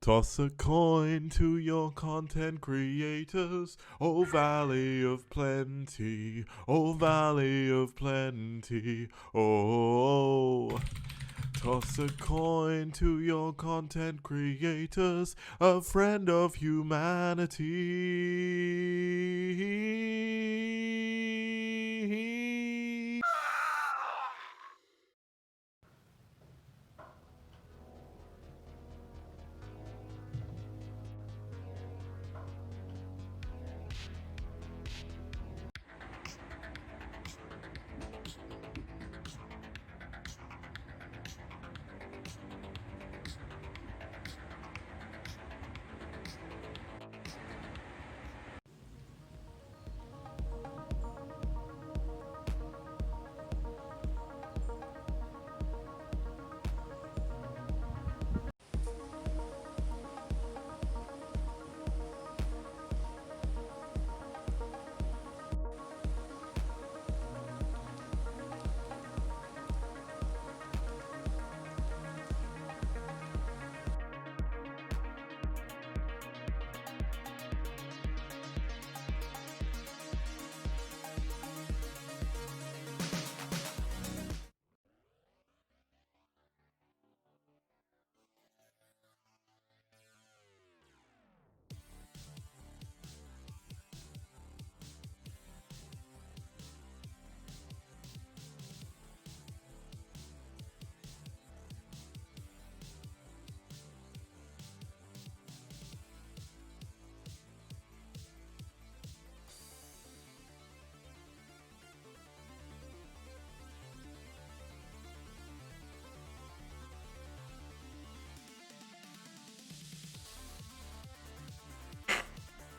Toss a coin to your content creators, oh Valley of Plenty, oh Valley of Plenty, oh. Toss a coin to your content creators, a friend of humanity.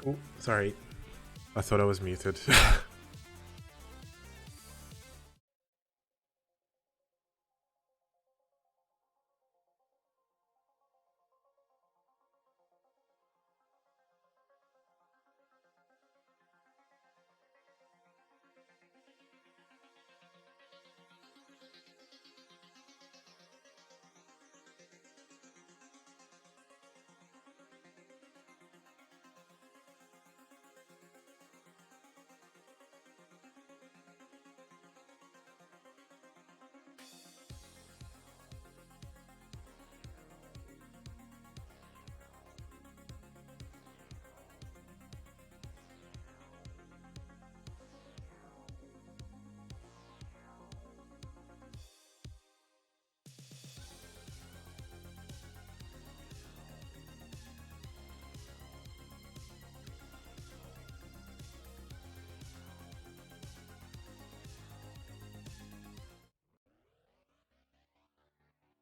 Oh, sorry. I thought I was muted.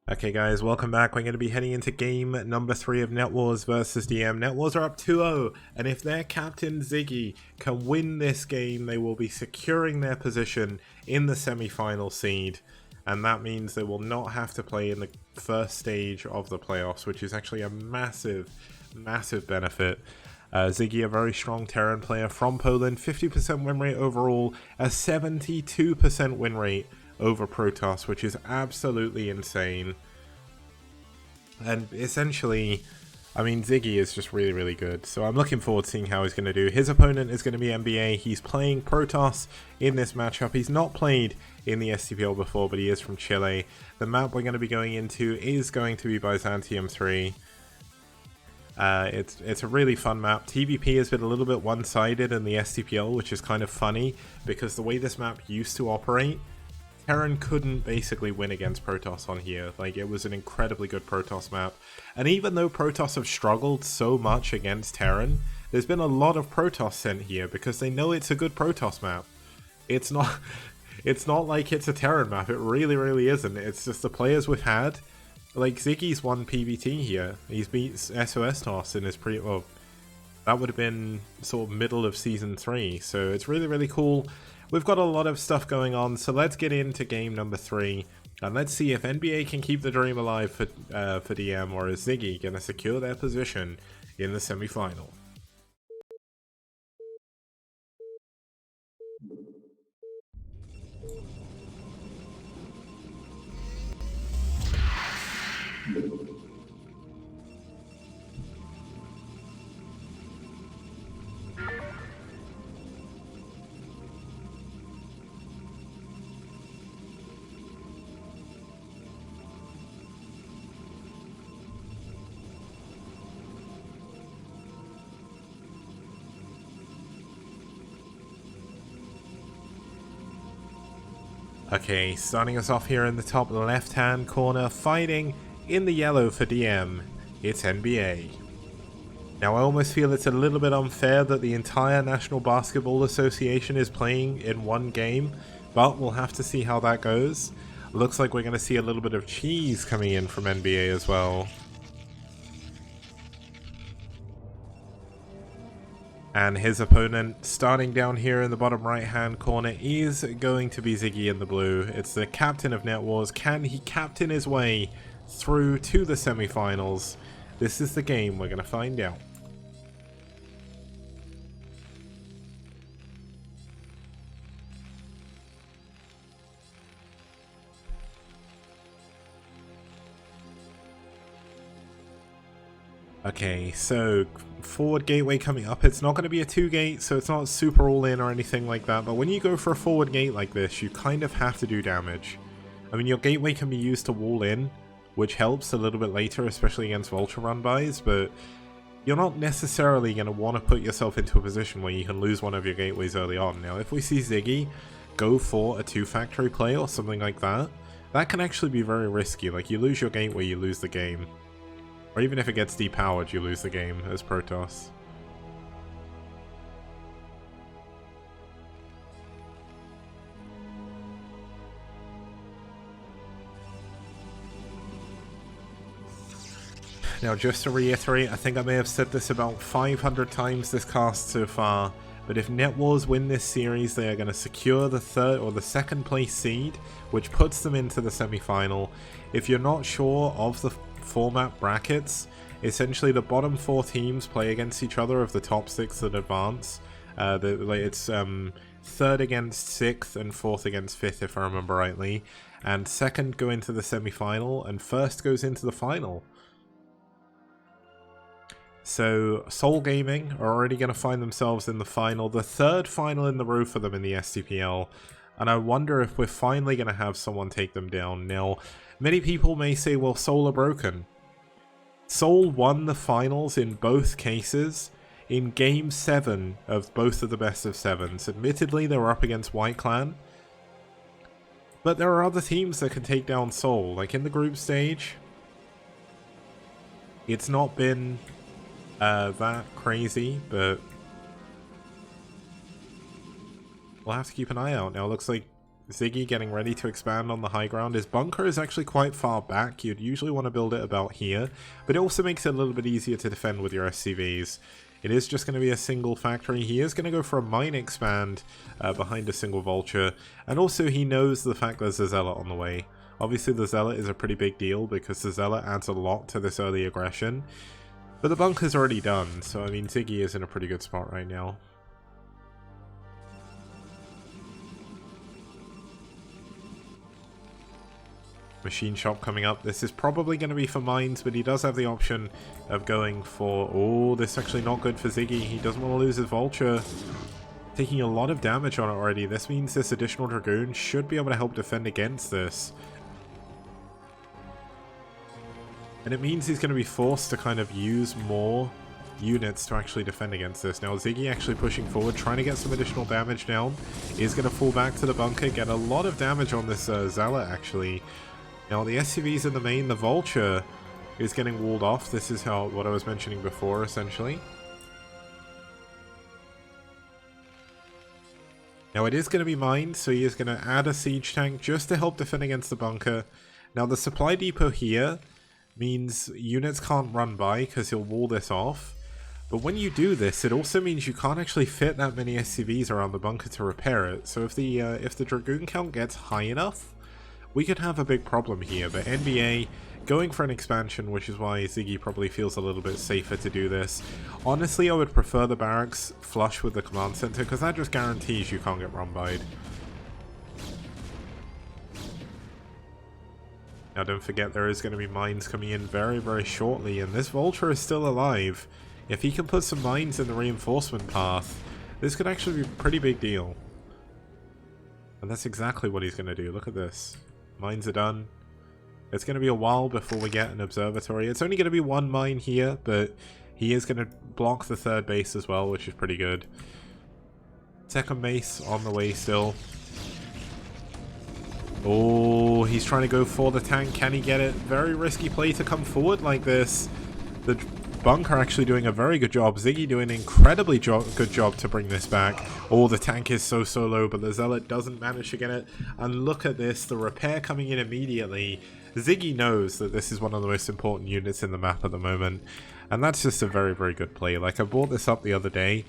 Okay guys, welcome back. We're going to be heading into game number 3 of NetWars versus DM. NetWars are up 2-0, and if their captain Ziggy can win this game, they will be securing their position in the semi-final seed. And that means they will not have to play in the first stage of the playoffs, which is actually a massive, massive benefit. Ziggy, a very strong Terran player from Poland, 50% win rate overall, a 72% win rate over Protoss, which is absolutely insane. And essentially, I mean, Ziggy is just really, really good. So I'm looking forward to seeing how he's going to do. His opponent is going to be NBA. He's playing Protoss in this matchup. He's not played in the STPL before, but he is from Chile. The map we're going to be going into is going to be Byzantium 3. It's a really fun map. TVP has been a little bit one-sided in the STPL, which is kind of funny, because the way this map used to operate, Terran couldn't basically win against Protoss on here. Like, it was an incredibly good Protoss map. And even though Protoss have struggled so much against Terran, there's been a lot of Protoss sent here because they know it's a good Protoss map. It's not like it's a Terran map. It really, really isn't. It's just the players we've had. Like, Ziggy's won PvT here. He's beat SOS Toss in his well, that would have been sort of middle of Season 3. So it's really, really cool. We've got a lot of stuff going on, so let's get into game number 3, and let's see if NBA can keep the dream alive for DM, or is Ziggy going to secure their position in the semi-final. Okay, starting us off here in the top left-hand corner, fighting in the yellow for DM, it's NBA. Now I almost feel it's a little bit unfair that the entire National Basketball Association is playing in one game, but we'll have to see how that goes. Looks like we're going to see a little bit of cheese coming in from NBA as well. And his opponent, starting down here in the bottom right-hand corner, is going to be Ziggy in the blue. It's the captain of NetWars. Can he captain his way through to the semi-finals? This is the game we're going to find out. Okay, so forward gateway coming up. It's not going to be a 2-gate, so it's not super all-in or anything like that, but when you go for a forward gate like this, you kind of have to do damage. I mean, your gateway can be used to wall in, which helps a little bit later, especially against Vulture run-bys, but you're not necessarily going to want to put yourself into a position where you can lose one of your gateways early on. Now, if we see Ziggy go for a 2-factory play or something like that, that can actually be very risky. Like, you lose your gateway, you lose the game. Or even if it gets depowered, you lose the game as Protoss. Now, just to reiterate, I think I may have said this about 500 times this cast so far, but if NetWars win this series, they are going to secure the third or the second place seed, which puts them into the semi-final. If you're not sure of the format brackets, essentially the bottom 4 teams play against each other of the top 6 that advance. It's 3rd against 6th and 4th against 5th, if I remember rightly, and 2nd go into the semi-final and 1st goes into the final. So Seoul Gaming are already going to find themselves in the final, the 3rd final in the row for them in the STPL, and I wonder if we're finally going to have someone take them down. Now, many people may say, well, Seoul are broken. Seoul won the finals in both cases in Game 7 of both of the best of 7s. Admittedly, they were up against White Clan, but there are other teams that can take down Seoul. Like in the group stage, it's not been that crazy, but we'll have to keep an eye out. Now it looks like Ziggy getting ready to expand on the high ground. His bunker is actually quite far back. You'd usually want to build it about here, but it also makes it a little bit easier to defend with your SCVs. It is just going to be a single factory. He is going to go for a mine expand behind a single vulture, and also he knows the fact there's a zealot on the way. Obviously the zealot is a pretty big deal because the zealot adds a lot to this early aggression. But the bunker's already done, so I mean Ziggy is in a pretty good spot right now. Machine shop coming up. This is probably going to be for mines, but he does have the option of going for... Oh, this is actually not good for Ziggy. He doesn't want to lose his vulture. Taking a lot of damage on it already. This means this additional dragoon should be able to help defend against this. And it means he's going to be forced to kind of use more units to actually defend against this. Now Ziggy actually pushing forward, trying to get some additional damage down. Is going to fall back to the bunker, get a lot of damage on this zealot actually. Now the SCV's in the main, the vulture is getting walled off. This is what I was mentioning before essentially. Now it is going to be mined, so he is going to add a siege tank just to help defend against the bunker. Now the supply depot here means units can't run by because he'll wall this off. But when you do this, it also means you can't actually fit that many SCVs around the bunker to repair it. So if the Dragoon count gets high enough, we could have a big problem here. But NBA going for an expansion, which is why Ziggy probably feels a little bit safer to do this. Honestly, I would prefer the barracks flush with the command center because that just guarantees you can't get run by. Now don't forget there is going to be mines coming in very, very shortly, and this vulture is still alive. If he can put some mines in the reinforcement path, this could actually be a pretty big deal. And that's exactly what he's going to do. Look at this. Mines are done. It's going to be a while before we get an observatory. It's only going to be one mine here, but he is going to block the 3rd base as well, which is pretty good. 2nd base on the way still. Oh, he's trying to go for the tank. Can he get it? Very risky play to come forward like this. The bunker actually doing a very good job. Ziggy doing an incredibly good job to bring this back. Oh, the tank is so low, but the zealot doesn't manage to get it. And look at this, the repair coming in immediately. Ziggy knows that this is one of the most important units in the map at the moment. And that's just a very, very good play. Like, I brought this up the other day,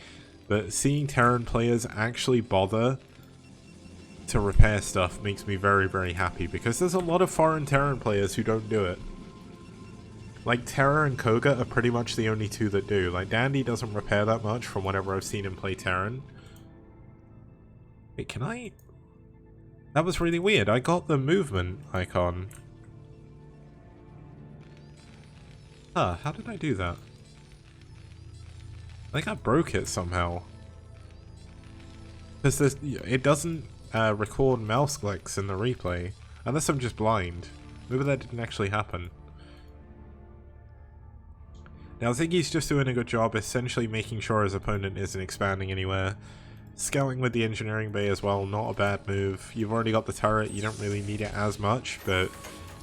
but seeing Terran players actually bother to repair stuff makes me very, very happy, because there's a lot of foreign Terran players who don't do it. Like, Terra and Koga are pretty much the only two that do. Like, Dandy doesn't repair that much from whenever I've seen him play Terran. Wait, can I? That was really weird. I got the movement icon. Huh, how did I do that? I think I broke it somehow. Because it doesn't record mouse clicks in the replay. Unless I'm just blind. Maybe that didn't actually happen. Now Ziggy's just doing a good job essentially making sure his opponent isn't expanding anywhere. Scouting with the engineering bay as well, not a bad move. You've already got the turret, you don't really need it as much, but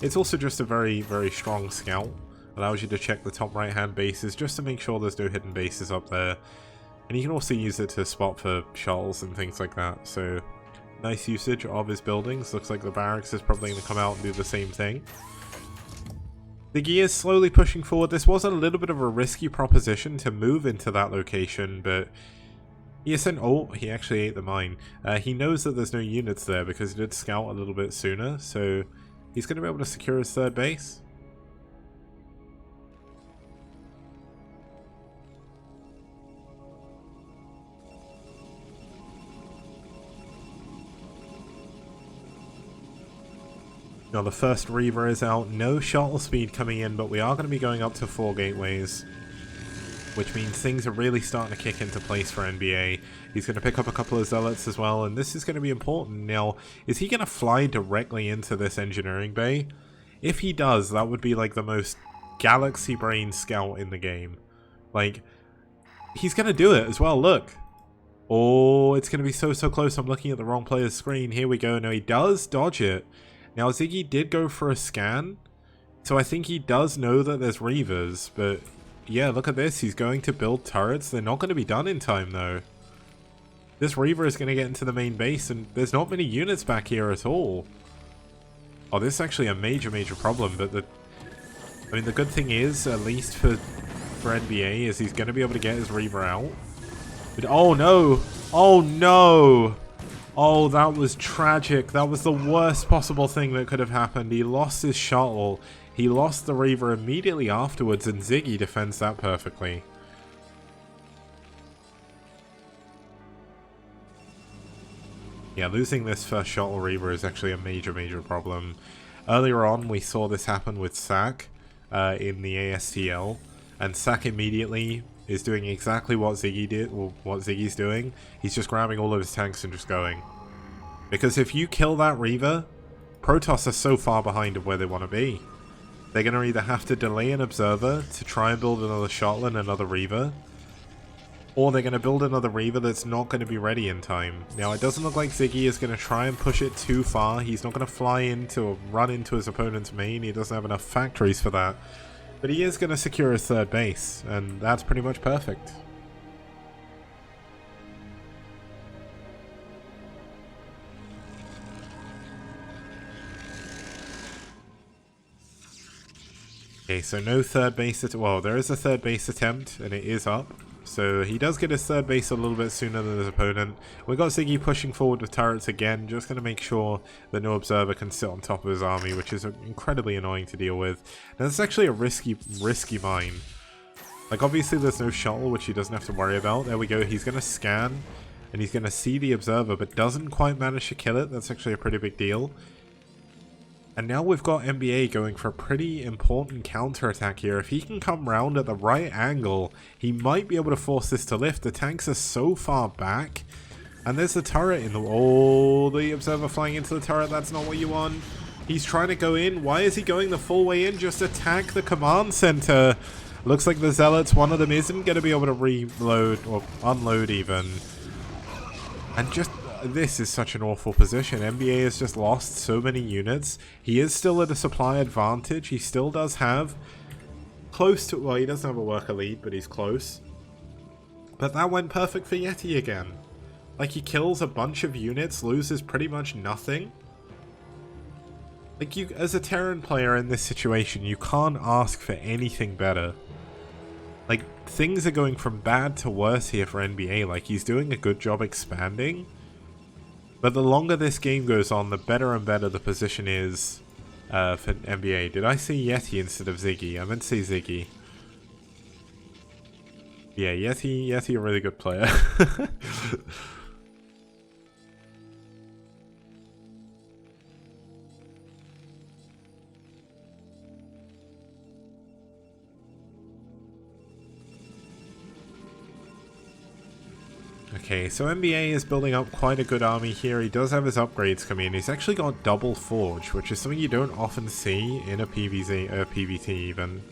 it's also just a very, very strong scout. Allows you to check the top right hand bases just to make sure there's no hidden bases up there. And you can also use it to spot for shuttles and things like that, so nice usage of his buildings. Looks like the barracks is probably going to come out and do the same thing. Ziggy is slowly pushing forward. This was a little bit of a risky proposition to move into that location, but he he actually ate the mine. He knows that there's no units there because he did scout a little bit sooner, so he's going to be able to secure his third base. Now the first Reaver is out, no shuttle speed coming in, but we are going to be going up to 4 gateways, which means things are really starting to kick into place for NBA. He's going to pick up a couple of Zealots as well, and this is going to be important. Now, is he going to fly directly into this engineering bay? If he does, that would be like the most galaxy brain scout in the game. Like, he's going to do it as well, look. Oh, it's going to be so close. I'm looking at the wrong player's screen. Here we go. No, he does dodge it. Now, Ziggy did go for a scan, so I think he does know that there's Reavers, but yeah, look at this. He's going to build turrets. They're not going to be done in time, though. This Reaver is going to get into the main base, and there's not many units back here at all. Oh, this is actually a major problem, but I mean, the good thing is, at least for NBA, is he's going to be able to get his Reaver out. But, oh, no! Oh, no! Oh, that was tragic. That was the worst possible thing that could have happened. He lost his shuttle. He lost the Reaver immediately afterwards, and Ziggy defends that perfectly. Yeah, losing this first shuttle Reaver is actually a major problem. Earlier on, we saw this happen with Sak in the ASTL, and Sak immediately is doing exactly what Ziggy did, or what Ziggy's doing. He's just grabbing all of his tanks and just going. Because if you kill that Reaver, Protoss are so far behind of where they want to be. They're going to either have to delay an Observer to try and build another shuttle and another Reaver, or they're going to build another Reaver that's not going to be ready in time. Now, it doesn't look like Ziggy is going to try and push it too far. He's not going to fly into or run into his opponent's main. He doesn't have enough factories for that. But he is going to secure his third base, and that's pretty much perfect. Okay, so no third base well, there is a third base attempt, and it is up. So he does get his third base a little bit sooner than his opponent. We've got Ziggy pushing forward with turrets again, just going to make sure that no Observer can sit on top of his army, which is incredibly annoying to deal with. Now, it's actually a risky mine. Like, obviously there's no shuttle, which he doesn't have to worry about. There we go, he's going to scan, and he's going to see the Observer, but doesn't quite manage to kill it. That's actually a pretty big deal. And now we've got NBA going for a pretty important counterattack here. If he can come round at the right angle, he might be able to force this to lift. The tanks are so far back. And there's the turret in the... Oh, the Observer flying into the turret. That's not what you want. He's trying to go in. Why is he going the full way in? Just attack the command center. Looks like the Zealots, one of them isn't going to be able to reload or unload even. And just... This is such an awful position. NBA has just lost so many units. He is still at a supply advantage. He still does have close to... Well, he doesn't have a worker lead, but he's close. But that went perfect for Yeti again. Like, he kills a bunch of units, loses pretty much nothing. Like, you, as a Terran player in this situation, you can't ask for anything better. Like, things are going from bad to worse here for NBA. Like, he's doing a good job expanding. But the longer this game goes on, the better and better the position is for NBA. Did I say Yeti instead of Ziggy? I meant to say Ziggy. Yeah, Yeti a really good player. Okay, so NBA is building up quite a good army here. He does have his upgrades coming in. He's actually got double forge, which is something you don't often see in a PvT even.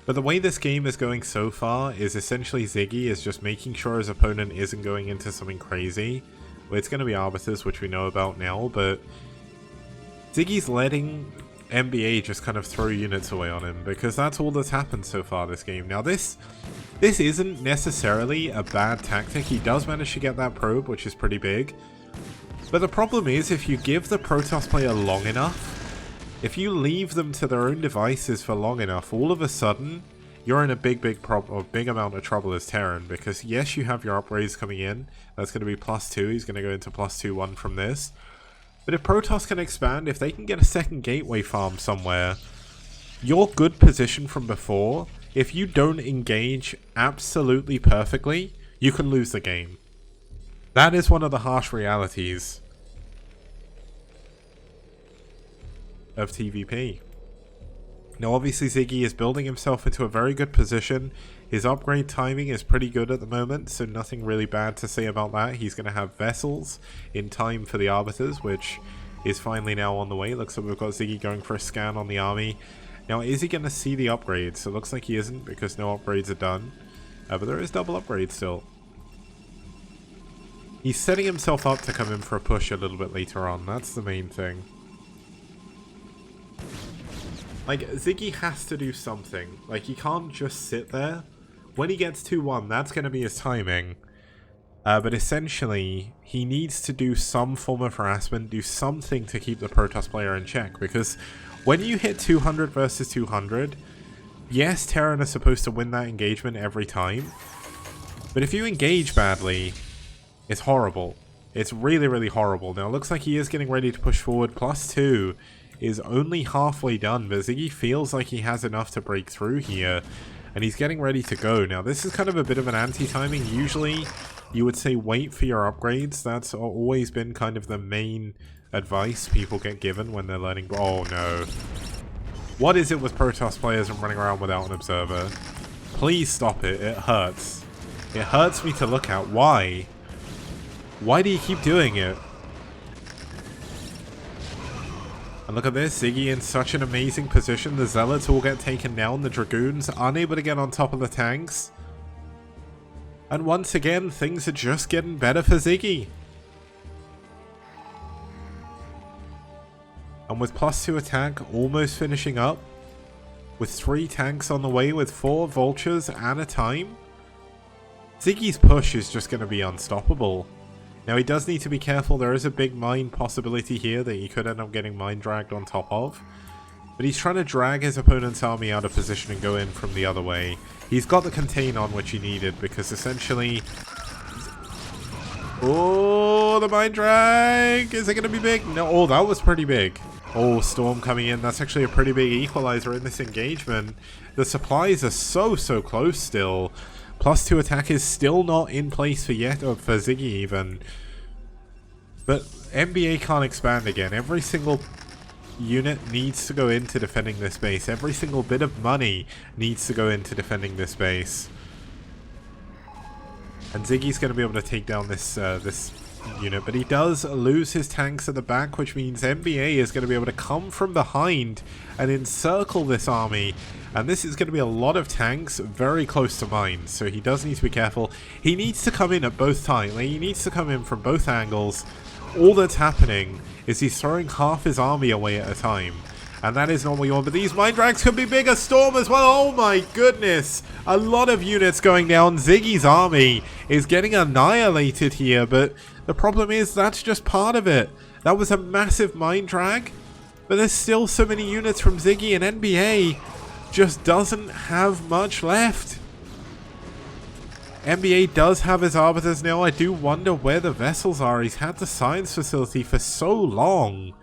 But the way this game is going so far is essentially Ziggy is just making sure his opponent isn't going into something crazy. Well, it's going to be Arbiters, which we know about now, but Ziggy's letting NBA just kind of throw units away on him, because that's all that's happened so far this game. Now this isn't necessarily a bad tactic. He does manage to get that probe, which is pretty big. But the problem is, if you give the Protoss player long enough, if you leave them to their own devices for long enough, all of a sudden, you're in a big amount of trouble as Terran, because yes, you have your upgrades coming in. That's going to be +2. He's going to go into +2-1 from this. But if Protoss can expand, if they can get a second gateway farm somewhere, your good position from before, if you don't engage absolutely perfectly, you can lose the game. That is one of the harsh realities of TVP. Now obviously Ziggy is building himself into a very good position. His upgrade timing is pretty good at the moment, so nothing really bad to say about that. He's going to have vessels in time for the Arbiters, which is finally now on the way. Looks like we've got Ziggy going for a scan on the army. Now is he going to see the upgrades? It looks like he isn't, because no upgrades are done. But there is double upgrades still. He's setting himself up to come in for a push a little bit later on. That's the main thing. Like, Ziggy has to do something. Like, he can't just sit there. When he gets 2-1, that's going to be his timing. But essentially, he needs to do some form of harassment, do something to keep the Protoss player in check. Because when you hit 200 versus 200, yes, Terran is supposed to win that engagement every time. But if you engage badly, it's horrible. It's really, really horrible. Now, it looks like he is getting ready to push forward. +2 is only halfway done, but Ziggy feels like he has enough to break through here, and he's getting ready to go. Now this is kind of a bit of an anti-timing. Usually you would say wait for your upgrades. That's always been kind of the main advice people get given when they're learning. Oh no. What is it with Protoss players and running around without an observer? Please stop it. It hurts. It hurts me to look at. Why? Why do you keep doing it? And look at this, Ziggy in such an amazing position. The Zealots all get taken down. The Dragoons unable to get on top of the tanks. And once again, things are just getting better for Ziggy. And with +2 attack almost finishing up, with 3 tanks on the way, with 4 vultures at a time, Ziggy's push is just going to be unstoppable. Now he does need to be careful. There is a big mine possibility here that he could end up getting mine dragged on top of. But he's trying to drag his opponent's army out of position and go in from the other way. He's got the contain on which he needed, because essentially... Oh, the mine drag! Is it going to be big? No, oh, that was pretty big. Oh, Storm coming in. That's actually a pretty big equalizer in this engagement. The supplies are so close still. +2 attack is still not in place for yet, or for Ziggy even. But NBA can't expand again. Every single unit needs to go into defending this base. Every single bit of money needs to go into defending this base. And Ziggy's going to be able to take down this this unit, but he does lose his tanks at the back, which means NBA is going to be able to come from behind and encircle this army. And this is going to be a lot of tanks very close to mines, so he does need to be careful. He needs to come in at both times. Like, he needs to come in from both angles. All that's happening is he's throwing half his army away at a time. And that is not what you want, but these mine drags could be bigger. Storm as well. Oh my goodness. A lot of units going down. Ziggy's army is getting annihilated here, but the problem is that's just part of it. That was a massive mine drag, but there's still so many units from Ziggy, and NBA just doesn't have much left. NBA does have his Arbiters now. I do wonder where the vessels are. He's had the science facility for so long.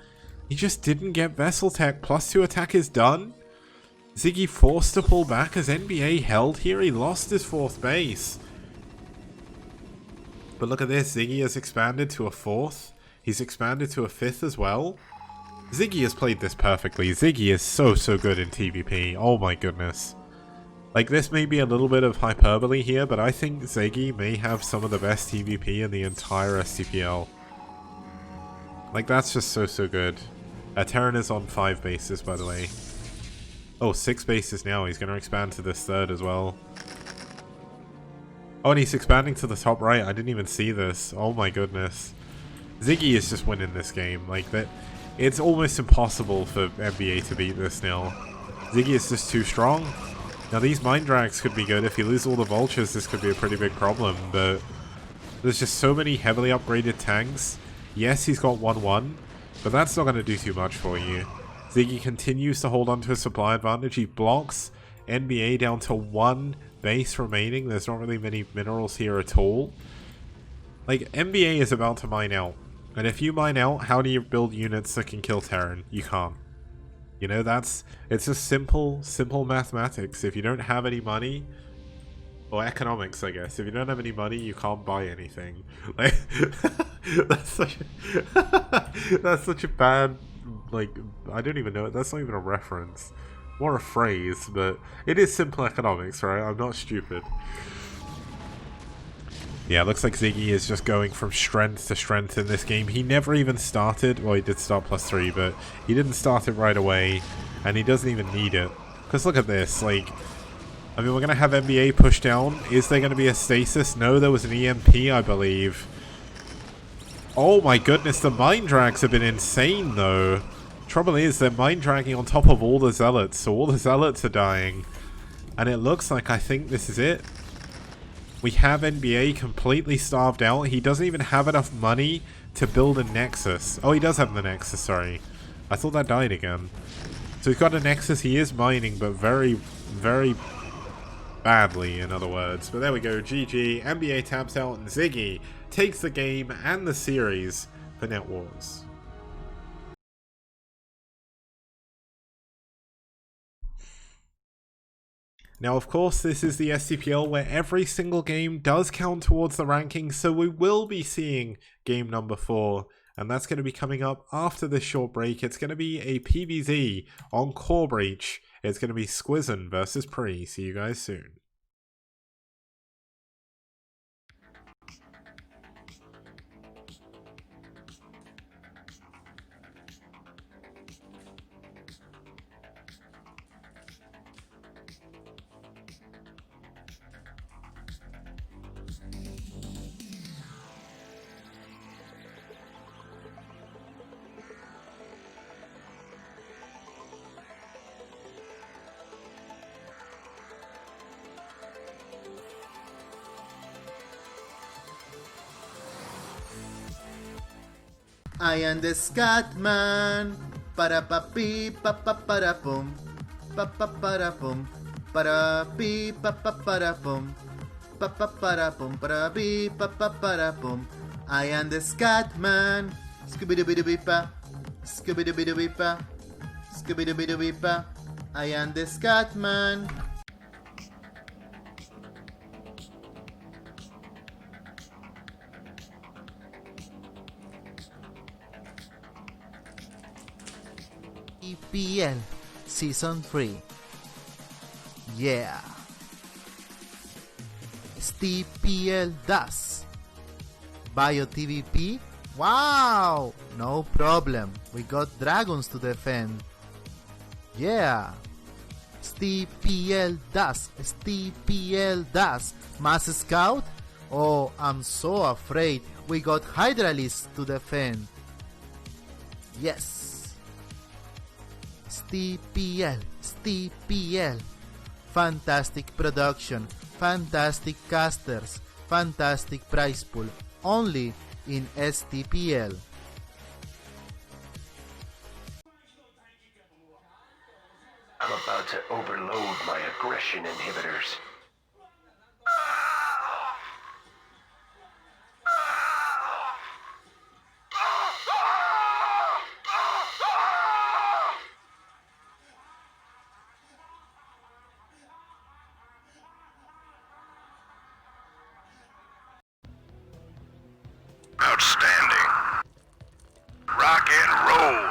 He just didn't get vessel tech. +2 attack is done. Ziggy forced to pull back as NBA held here. He lost his 4th base. But look at this. Ziggy has expanded to a 4th. He's expanded to a 5th as well. Ziggy has played this perfectly. Ziggy is so good in TVP. Oh my goodness. Like, this may be a little bit of hyperbole here, but I think Ziggy may have some of the best TVP in the entire STPL. Like, that's just so good. Terran is on 5 bases, by the way. Oh, 6 bases now. He's going to expand to this 3rd as well. Oh, and he's expanding to the top right. I didn't even see this. Oh my goodness. Ziggy is just winning this game. Like, that. It's almost impossible for NBA to beat this now. Ziggy is just too strong. Now, these mine drags could be good. If you lose all the vultures, this could be a pretty big problem, but there's just so many heavily upgraded tanks. Yes, he's got 1-1, but that's not going to do too much for you. Ziggy continues to hold on to a supply advantage. He blocks NBA down to 1 base remaining. There's not really many minerals here at all. Like, NBA is about to mine out. And if you mine out, how do you build units that can kill Terran? You can't. You know, it's just simple mathematics. If you don't have any money, or economics, I guess. If you don't have any money, you can't buy anything. Like, that's such a bad, like, I don't even know, that's not even a reference. More a phrase, but it is simple economics, right? I'm not stupid. Yeah, looks like Ziggy is just going from strength to strength in this game. He never even started, well, he did start +3, but he didn't start it right away, and he doesn't even need it. Because look at this, like, I mean, we're going to have NBA push down. Is there going to be a stasis? No, there was an EMP, I believe. Oh my goodness, the mine drags have been insane, though. Trouble is, they're mine dragging on top of all the zealots, so all the zealots are dying. And it looks like, I think this is it. We have NBA completely starved out. He doesn't even have enough money to build a Nexus. Oh, he does have the Nexus, sorry. I thought that died again. So he's got a Nexus. He is mining, but very, very badly, in other words. But there we go. GG. NBA taps out, and Ziggy takes the game and the series for NetWars. Now, of course, this is the STPL where every single game does count towards the rankings, so we will be seeing game number 4, and that's going to be coming up after this short break. It's going to be a PvZ on Core Breach. It's going to be Squizen versus Pre. See you guys soon. I am the Scatman. Para pa pi pa pa para pum. Pa pa para pum. Para pi pa pa para pum. Pa pa para pum. Para pi pa pa para pum. I am the Scatman. Scooby dooby dooby pa. Scooby dooby dooby pa. Scooby dooby dooby pa. I am the Scatman. STPL Season 3. Yeah. STPL DAS. Bio TVP? Wow! No problem. We got dragons to defend. Yeah. STPL DAS. STPL DAS. Mass Scout? Oh, I'm so afraid. We got Hydralists to defend. Yes. STPL, STPL. Fantastic production, fantastic casters, fantastic prize pool, only in STPL. I'm about to overload my aggression inhibitors. Outstanding. Rock and roll.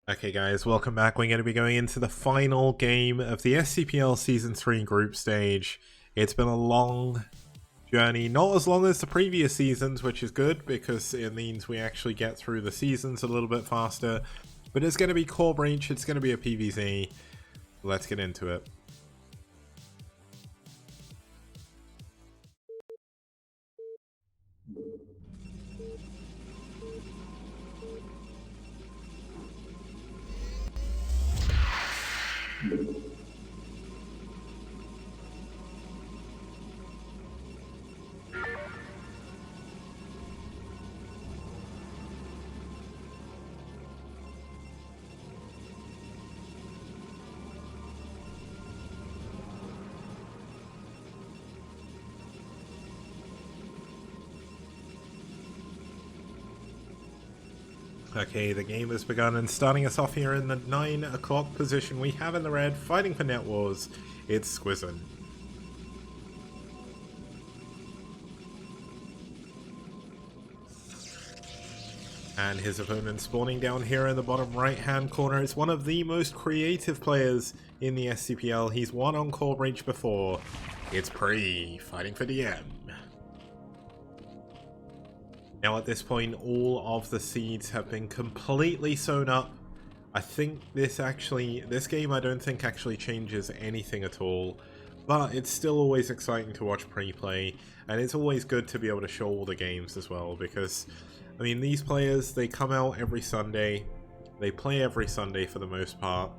Okay guys, welcome back. We're going to be going into the final game of the STPL Season 3 group stage. It's been a long journey, not as long as the previous seasons, which is good because it means we actually get through the seasons a little bit faster. But it's going to be core breach, it's going to be a PvZ. Let's get into it. Okay, the game has begun, and starting us off here in the 9 o'clock position, we have in the red, fighting for NetWars, it's Squizen. And his opponent spawning down here in the bottom right hand corner is one of the most creative players in the STPL. He's won on core breach before. It's Pre, fighting for DM. Now at this point, all of the seeds have been completely sewn up. I think this game I don't think actually changes anything at all, but it's still always exciting to watch pre-play, and it's always good to be able to show all the games as well, because, I mean, these players, they come out every Sunday, they play every Sunday for the most part,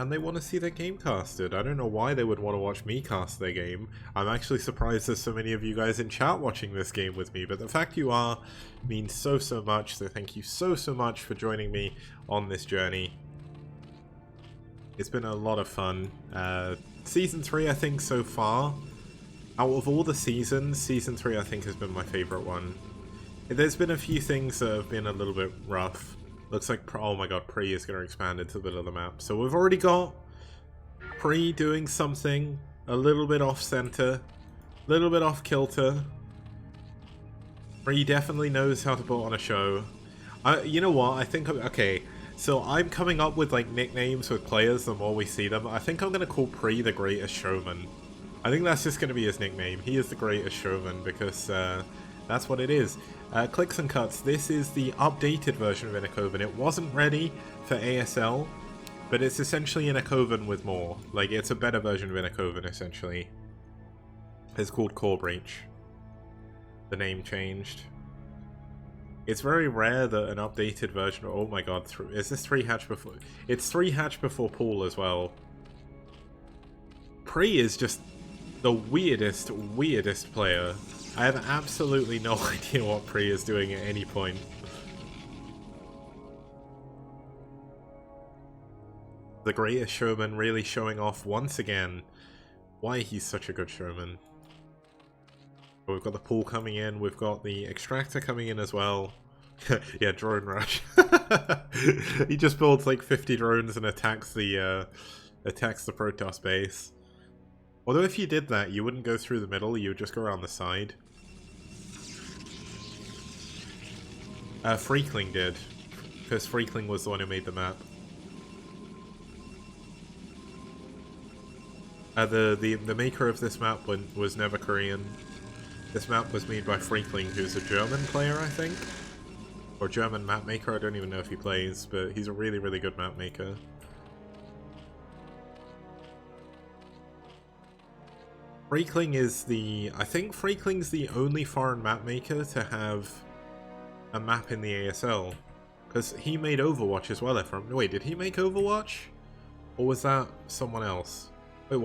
and they want to see their game casted. I don't know why they would want to watch me cast their game. I'm actually surprised there's so many of you guys in chat watching this game with me, but the fact you are means so much, so thank you so much for joining me on this journey. It's been a lot of fun. Season 3, I think, so far, out of all the seasons, Season 3 I think has been my favourite one. There's been a few things that have been a little bit rough. Looks like, oh my god, Pre is going to expand into the middle of the map. So we've already got Pre doing something a little bit off-center, a little bit off-kilter. Pre definitely knows how to put on a show. You know what, I think, okay, so I'm coming up with like nicknames with players the more we see them. I think I'm going to call Pre the Greatest Showman. I think that's just going to be his nickname. He is the Greatest Showman because that's what it is. Clicks and Cuts, this is the updated version of Inokovan. It wasn't ready for ASL, but it's essentially Inokovan with more. Like, it's a better version of Inokovan, essentially. It's called Core Breach. The name changed. It's very rare that an updated version... Oh my god, is this 3 hatch before... It's 3 hatch before pool as well. Pre is just the weirdest player. I have absolutely no idea what Pre is doing at any point. The Greatest Showman really showing off once again why he's such a good showman. We've got the pool coming in, we've got the extractor coming in as well. Yeah, drone rush. He just builds like 50 drones and attacks the Protoss base. Although if you did that, you wouldn't go through the middle, you would just go around the side. Freakling did, because Freakling was the one who made the map. The maker of this map was never Korean. This map was made by Freakling, who's a German player, I think? Or German map maker, I don't even know if he plays, but he's a really good map maker. Freakling is I think Freakling's the only foreign map maker to have a map in the ASL. Because he made Overwatch as well, if I'm... Wait, did he make Overwatch? Or was that someone else? Wait,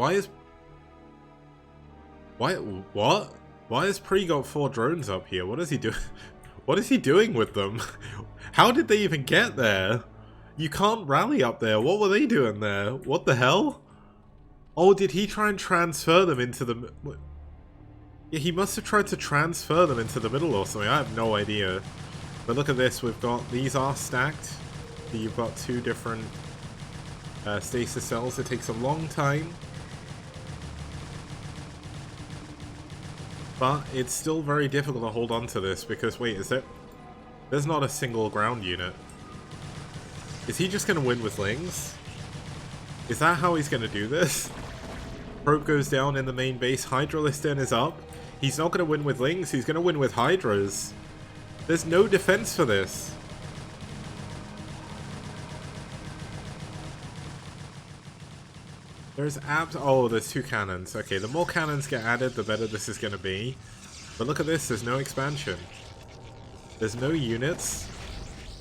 what? Why has Pre got 4 drones up here? What is he doing? What is he doing with them? How did they even get there? You can't rally up there. What were they doing there? What the hell? Oh, did he try and transfer them into the... Yeah, he must have tried to transfer them into the middle or something. I have no idea. But look at this. We've got... These are stacked. You've got 2 different stasis cells. It takes a long time. But it's still very difficult to hold on to this because, wait, is it? There's not a single ground unit. Is he just going to win with Lings? Is that how he's going to do this? Probe goes down in the main base. Hydralistan is up. He's not going to win with Lings. He's going to win with Hydras. There's no defense for this. There's oh, there's 2 cannons. Okay, the more cannons get added, the better this is going to be. But look at this. There's no expansion. There's no units.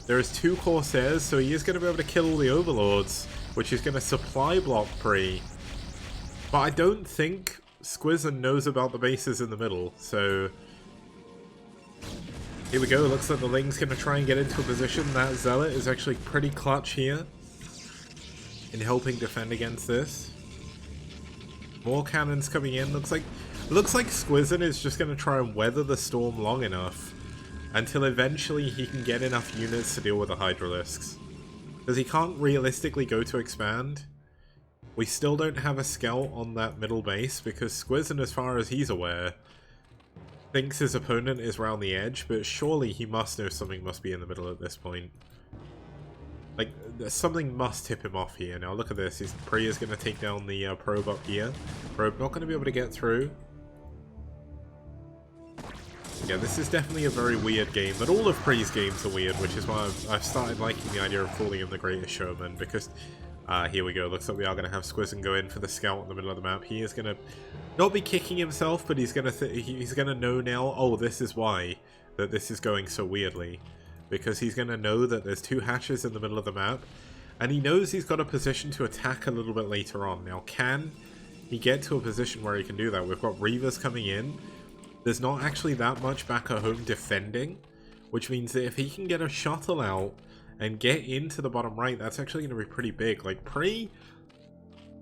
There's 2 Corsairs, so he is going to be able to kill all the Overlords, which is going to supply block Pre. But I don't think Squizen knows about the bases in the middle, so... Here we go, looks like the Ling's going to try and get into a position. That Zealot is actually pretty clutch here in helping defend against this. More cannons coming in. Looks like Squizen is just going to try and weather the storm long enough until eventually he can get enough units to deal with the Hydralisks. Because he can't realistically go to expand. We still don't have a scout on that middle base because Squizen, as far as he's aware, thinks his opponent is round the edge, but surely he must know something must be in the middle at this point. Like, something must tip him off here. Now look at this, Pre is going to take down the probe up here. Probe not going to be able to get through. Yeah, this is definitely a very weird game, but all of Pre's games are weird, which is why I've started liking the idea of calling him the Greatest Showman, because... here we go, looks like we are going to have Squizen go in for the scout in the middle of the map. He is going to not be kicking himself, but he's going to know now, oh, this is why that this is going so weirdly. Because he's going to know that there's 2 hatches in the middle of the map, and he knows he's got a position to attack a little bit later on. Now, can he get to a position where he can do that? We've got Reavers coming in. There's not actually that much back at home defending, which means that if he can get a shuttle out and get into the bottom right, that's actually going to be pretty big. Like, Pre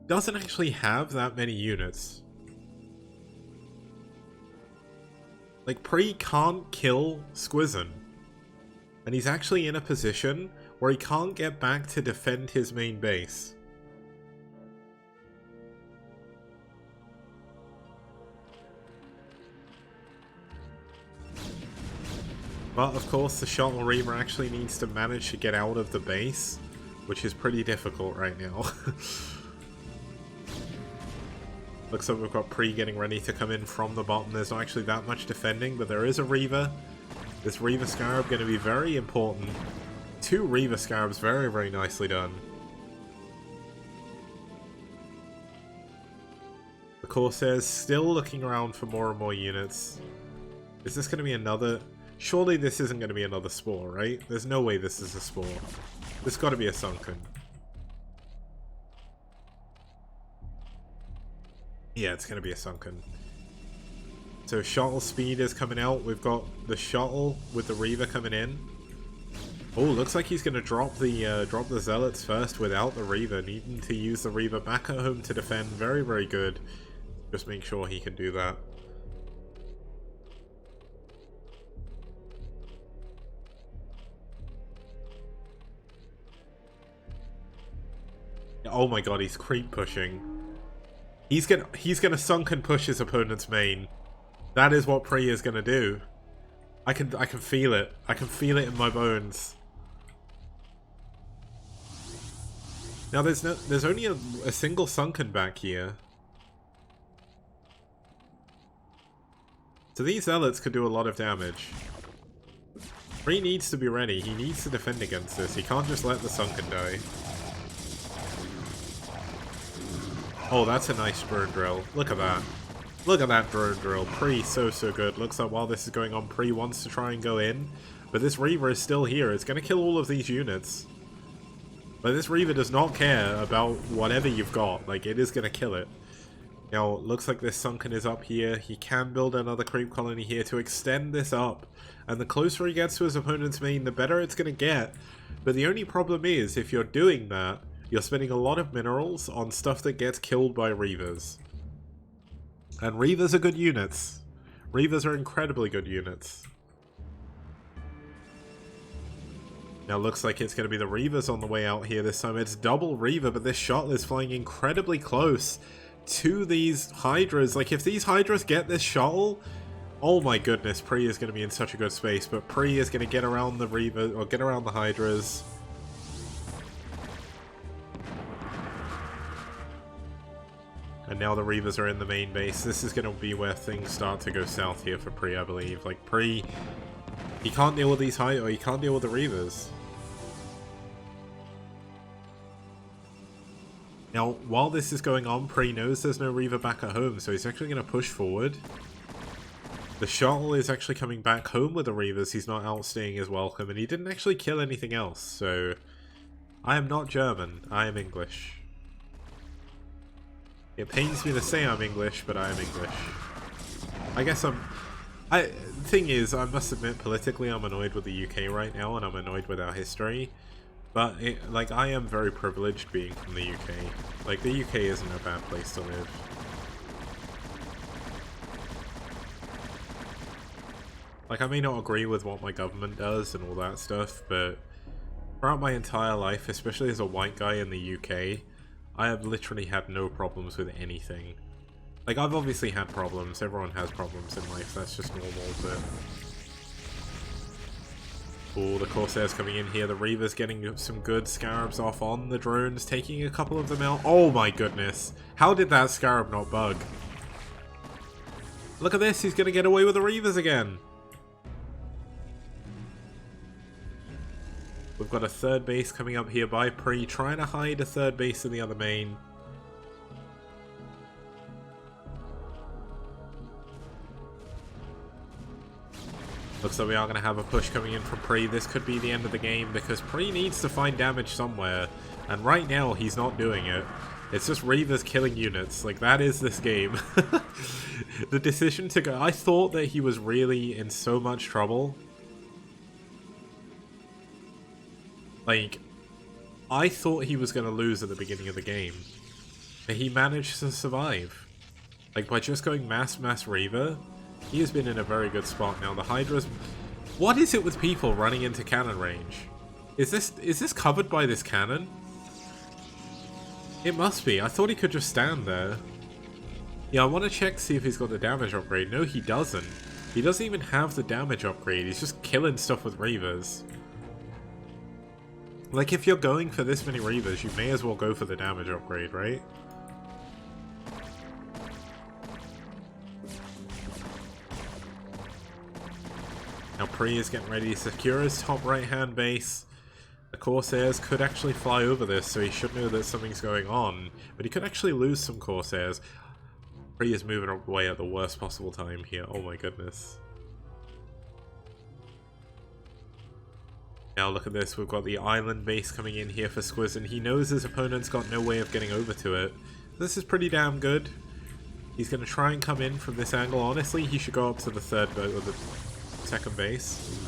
doesn't actually have that many units. Like, Pre can't kill Squizen. And he's actually in a position where he can't get back to defend his main base. But, of course, the Shuttle Reaver actually needs to manage to get out of the base, which is pretty difficult right now. Looks like we've got Pre getting ready to come in from the bottom. There's not actually that much defending, but there is a Reaver. This Reaver Scarab going to be very important. 2 Reaver Scarabs, very, very nicely done. The Corsairs still looking around for more and more units. Is this going to be another... Surely this isn't going to be another Spore, right? There's no way this is a Spore. This got to be a Sunken. Yeah, it's going to be a Sunken. So Shuttle Speed is coming out. We've got the Shuttle with the Reaver coming in. Oh, looks like he's going to drop the Zealots first without the Reaver. Needing to use the Reaver back at home to defend. Very, very good. Just make sure he can do that. Oh my god, he's creep pushing. He's gonna sunken push his opponent's main. That is what Pre is gonna do. I can feel it. I can feel it in my bones. Now there's only a single sunken back here. So these Zealots could do a lot of damage. Pre needs to be ready. He needs to defend against this. He can't just let the sunken die. Oh, that's a nice drone drill. Look at that. Look at that drone drill. Pre, so good. Looks like while this is going on, Pre wants to try and go in. But this Reaver is still here. It's going to kill all of these units. But this Reaver does not care about whatever you've got. Like, it is going to kill it. Now, looks like this Sunken is up here. He can build another creep colony here to extend this up. And the closer he gets to his opponent's main, the better it's going to get. But the only problem is, if you're doing that, you're spending a lot of minerals on stuff that gets killed by Reavers. And Reavers are good units. Reavers are incredibly good units. Now looks like it's going to be the Reavers on the way out here this time. It's double Reaver, but this shuttle is flying incredibly close to these Hydras. Like, if these Hydras get this shuttle, oh my goodness, Pre is going to be in such a good space. But Pre is going to get around the Reaver, or get around the Hydras. And now the Reavers are in the main base. This is going to be where things start to go south here for Pre, I believe. Like, Pre, he can't deal with these or he can't deal with the Reavers. Now, while this is going on, Pre knows there's no Reaver back at home, so he's actually going to push forward. The shuttle is actually coming back home with the Reavers. He's not outstaying his welcome, and he didn't actually kill anything else, so... I am not German, I am English. It pains me to say I'm English, but I am English. I guess the thing is, I must admit, politically I'm annoyed with the UK right now, and I'm annoyed with our history. But, like, I am very privileged being from the UK. Like, the UK isn't a bad place to live. Like, I may not agree with what my government does and all that stuff, but throughout my entire life, especially as a white guy in the UK, I have literally had no problems with anything. Like, I've obviously had problems, everyone has problems in life, that's just normal, but... Oh, the Corsairs coming in here, the Reavers getting some good Scarabs off on the drones, taking a couple of them out. Oh my goodness, how did that Scarab not bug? Look at this, he's gonna get away with the Reavers again! We've got a third base coming up here by Pre, trying to hide a third base in the other main. Looks like we are going to have a push coming in from Pre. This could be the end of the game because Pre needs to find damage somewhere. And right now, he's not doing it. It's just Reavers killing units. Like, that is this game. The decision to go... I thought that he was really in so much trouble. Like, I thought he was going to lose at the beginning of the game. But he managed to survive. Like, by just going mass Reaver... He has been in a very good spot now. The Hydra's... What is it with people running into cannon range? Is this covered by this cannon? It must be. I thought he could just stand there. Yeah, I want to check to see if he's got the damage upgrade. No, he doesn't. He doesn't even have the damage upgrade. He's just killing stuff with Reavers. Like, if you're going for this many Reavers, you may as well go for the damage upgrade, right? Now Pre is getting ready to secure his top right-hand base. The Corsairs could actually fly over this, so he should know that something's going on. But he could actually lose some Corsairs. Pre is moving away at the worst possible time here. Oh my goodness. Now look at this. We've got the island base coming in here for Squiz, and he knows his opponent's got no way of getting over to it. This is pretty damn good. He's going to try and come in from this angle. Honestly, he should go up to the third boat or the second base.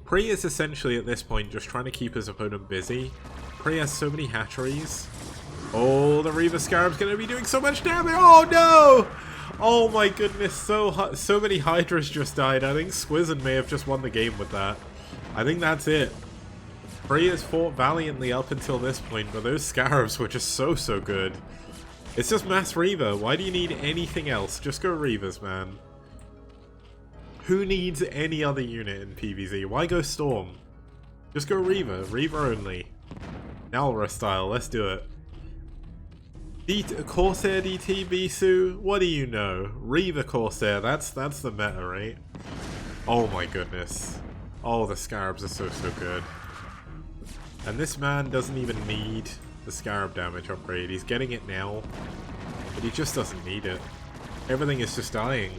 Pre is essentially at this point just trying to keep his opponent busy. Pre has so many hatcheries. Oh, the Reaver Scarab's going to be doing so much damage. Oh no! Oh my goodness, so many Hydras just died. I think Squizzin may have just won the game with that. I think that's it. Pre has fought valiantly up until this point, but those Scarabs were just so good. It's just mass Reaver. Why do you need anything else? Just go Reavers, man. Who needs any other unit in PvZ? Why go Storm? Just go Reaver. Reaver only. Nalra style. Let's do it. Corsair DT Bisu? What do you know? Reaver Corsair. That's the meta, right? Oh my goodness. Oh, the Scarabs are so good. And this man doesn't even need the Scarab damage upgrade. He's getting it now, but he just doesn't need it. Everything is just dying.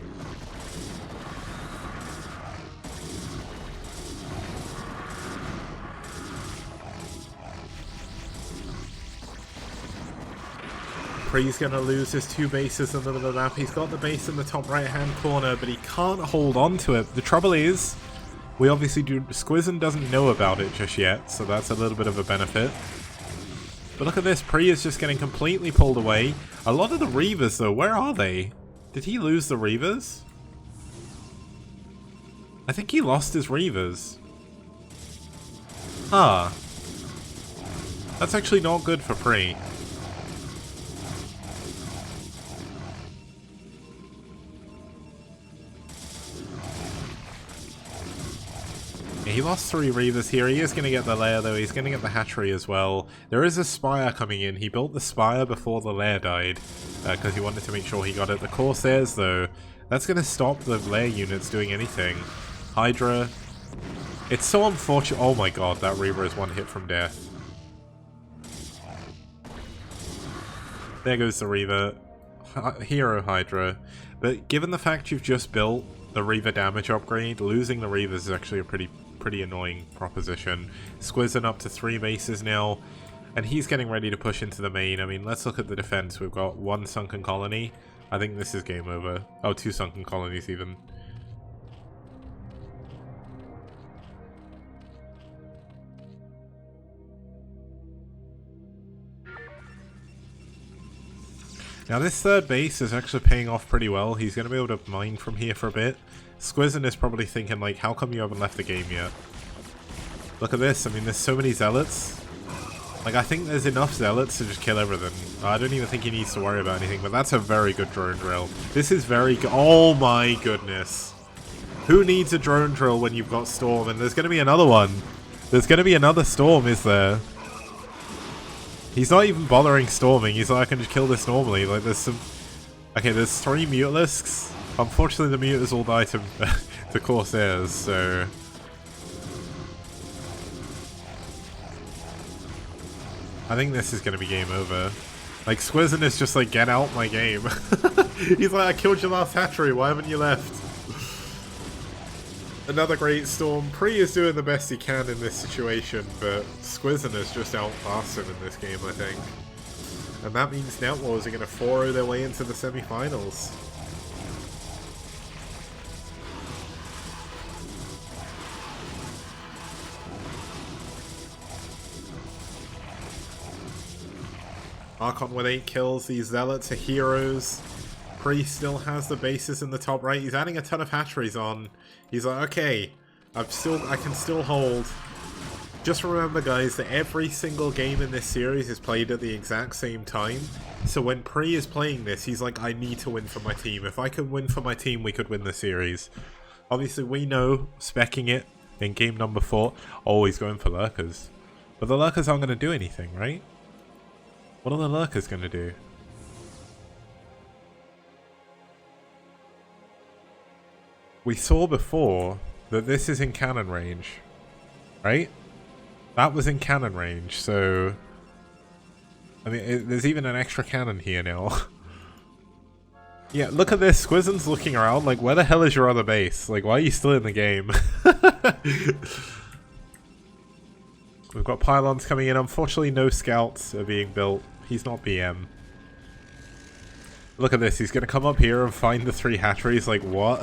Pre's gonna lose his two bases in the middle of the map. He's got the base in the top right hand corner, but he can't hold on to it. The trouble is, we obviously do. Squizzin doesn't know about it just yet, so that's a little bit of a benefit. But look at this, Pre is just getting completely pulled away. A lot of the Reavers though, where are they? Did he lose the Reavers? I think he lost his Reavers. Huh. That's actually not good for Pre. he lost 3 Reavers here. He is going to get the lair, though. He's going to get the hatchery as well. There is a Spire coming in. He built the Spire before the lair died, because he wanted to make sure he got it. The Corsairs, though, that's going to stop the lair units doing anything. Hydra. It's so unfortunate. Oh my god, that Reaver is 1 hit from death. There goes the Reaver. Hero Hydra. But given the fact you've just built the Reaver damage upgrade, losing the Reavers is actually a pretty annoying proposition. Squizzing up to 3 bases now, and he's getting ready to push into the main. I mean, let's look at the defense. We've got 1 sunken colony. I think this is game over. Oh, 2 sunken colonies even. Now this 3rd base is actually paying off pretty well. He's going to be able to mine from here for a bit. Squizzin is probably thinking, like, how come you haven't left the game yet? Look at this. I mean, there's so many zealots. Like, I think there's enough zealots to just kill everything. I don't even think he needs to worry about anything, but that's a very good drone drill. This is very good. Oh my goodness. Who needs a drone drill when you've got Storm? And there's going to be another one. There's going to be another Storm, is there? He's not even bothering storming. He's like, I can just kill this normally. Like, there's some... Okay, there's 3 Mutalisks. Unfortunately, the Mutas all die to, to Corsairs, so... I think this is going to be game over. Like, Squizzin is just like, get out my game. He's like, I killed your last hatchery. Why haven't you left? Another great storm. Pre is doing the best he can in this situation, but Squizzin has just outclassed him in this game, I think. And that means NetWars are going to 4-0 their way into the semi-finals. Archon with 8 kills. These Zealots are heroes. Priest still has the bases in the top right. He's adding a ton of hatcheries on. He's like, okay, I can still hold. Just remember, guys, that every single game in this series is played at the exact same time. So when Pre is playing this, he's like, I need to win for my team. If I could win for my team, we could win the series. Obviously, we know, specking it in game number 4, always going for Lurkers. But the Lurkers aren't going to do anything, right? What are the Lurkers going to do? We saw before that this is in cannon range, right? That was in cannon range, so... I mean, there's even an extra cannon here now. Yeah, look at this. Squizzin's looking around like, where the hell is your other base? Like, why are you still in the game? We've got pylons coming in. Unfortunately, no scouts are being built. He's not BM. Look at this. He's going to come up here and find the 3 hatcheries. Like, what?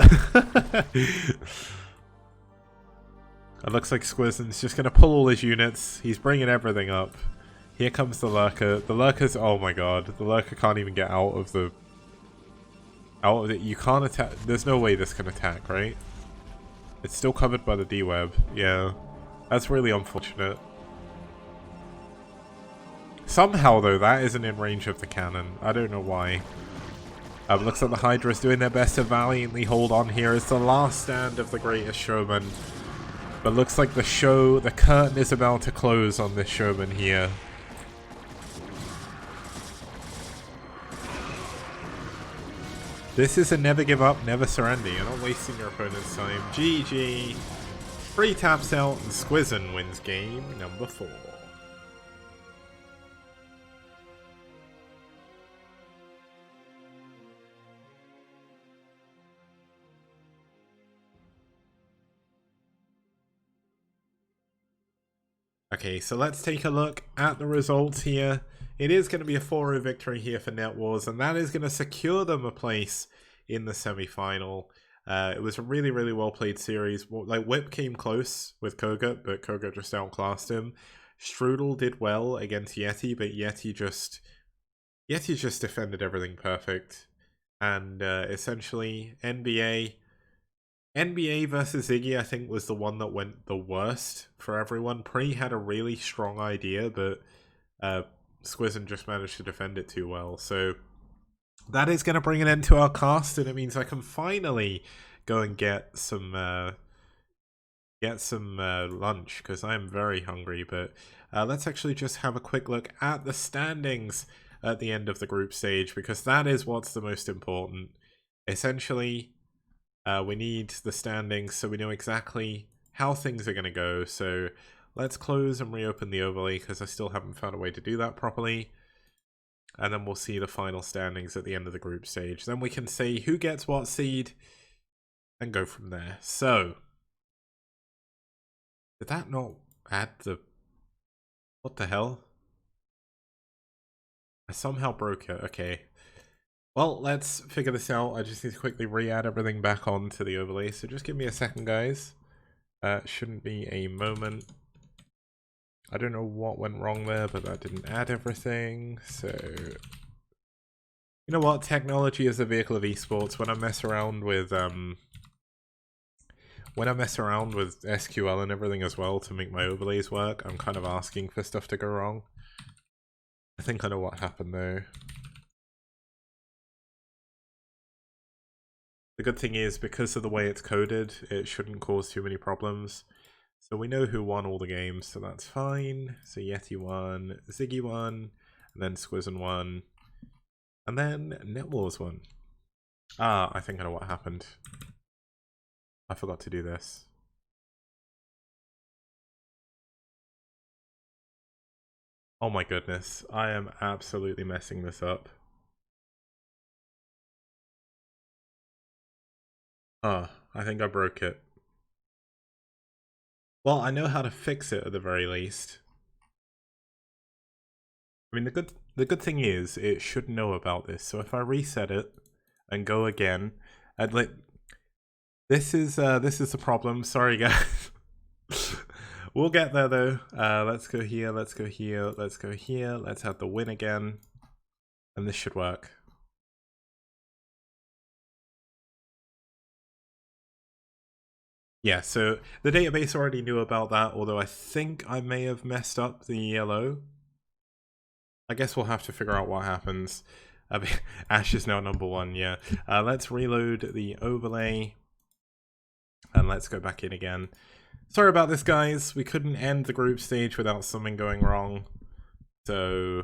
It looks like Squizzin's just going to pull all his units. He's bringing everything up. Here comes the Lurker. The Lurker's... Oh my god. The Lurker can't even get out of the... Out of it. You can't attack... There's no way this can attack, right? It's still covered by the D-Web. Yeah. That's really unfortunate. Somehow, though, that isn't in range of the cannon. I don't know why. Looks like the Hydra's doing their best to valiantly hold on here. It's the last stand of the greatest showman. But looks like the curtain is about to close on this showman here. This is a never give up, never surrender. You're not wasting your opponent's time. GG. Free taps out and Squizzin wins game number 4. Okay, so let's take a look at the results here. It is going to be a 4-0 victory here for NetWars, and that is going to secure them a place in the semi-final. It was a really, really well-played series. Like, Whip came close with Koga, but Koga just outclassed him. Strudel did well against Yeti, but Yeti just defended everything perfect. And essentially, NBA versus Ziggy, I think, was the one that went the worst for everyone. Pre had a really strong idea, but Squizzin just managed to defend it too well. So that is going to bring an end to our cast, and it means I can finally go and get some get some lunch because I am very hungry. But let's actually just have a quick look at the standings at the end of the group stage, because that is what's the most important. Essentially, we need the standings so we know exactly how things are going to go. So let's close and reopen the overlay because I still haven't found a way to do that properly. And then we'll see the final standings at the end of the group stage. Then we can see who gets what seed and go from there. So, did that not add the... What the hell? I somehow broke it. Okay. Well, let's figure this out. I just need to quickly re-add everything back onto the overlay. So just give me a second, guys. Shouldn't be a moment. I don't know what went wrong there, but that didn't add everything. So, you know what? Technology is the vehicle of esports. When I mess around with SQL and everything as well to make my overlays work, I'm kind of asking for stuff to go wrong. I think I know what happened though. The good thing is, because of the way it's coded, it shouldn't cause too many problems. So we know who won all the games, so that's fine. So Yeti won, Ziggy won, and then Squizen won, and then NetWars won. Ah, I think I know what happened. I forgot to do this. Oh my goodness, I am absolutely messing this up. I think I broke it. Well, I know how to fix it at the very least. I mean, the good thing is it should know about this. So if I reset it and go again, this is the problem. Sorry, guys. We'll get there though. Let's go here. Let's go here. Let's go here. Let's have the win again, and this should work. Yeah, so the database already knew about that, although I think I may have messed up the yellow. I guess we'll have to figure out what happens. Ash is now #1, yeah. Let's reload the overlay. And let's go back in again. Sorry about this, guys. We couldn't end the group stage without something going wrong. So,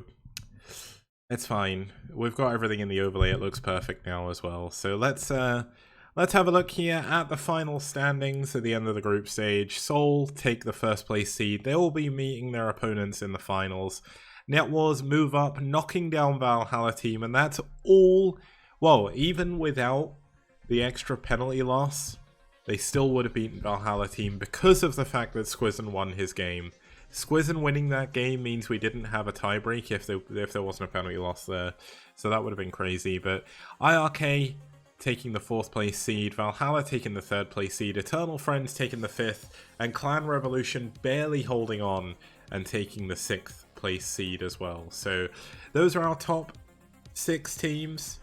it's fine. We've got everything in the overlay. It looks perfect now as well. So let's have a look here at the final standings at the end of the group stage. Seoul take the first place seed. They will be meeting their opponents in the finals. NetWars move up, knocking down Valhalla team, and that's all. Well, even without the extra penalty loss, they still would have beaten Valhalla team because of the fact that Squizen won his game. Squizen winning that game means we didn't have a tiebreak if there wasn't a penalty loss there. So that would have been crazy. But IRK taking the 4th place seed, Valhalla taking the 3rd place seed, Eternal Friends taking the 5th, and Clan Revolution barely holding on and taking the 6th place seed as well. So those are our top 6 teams.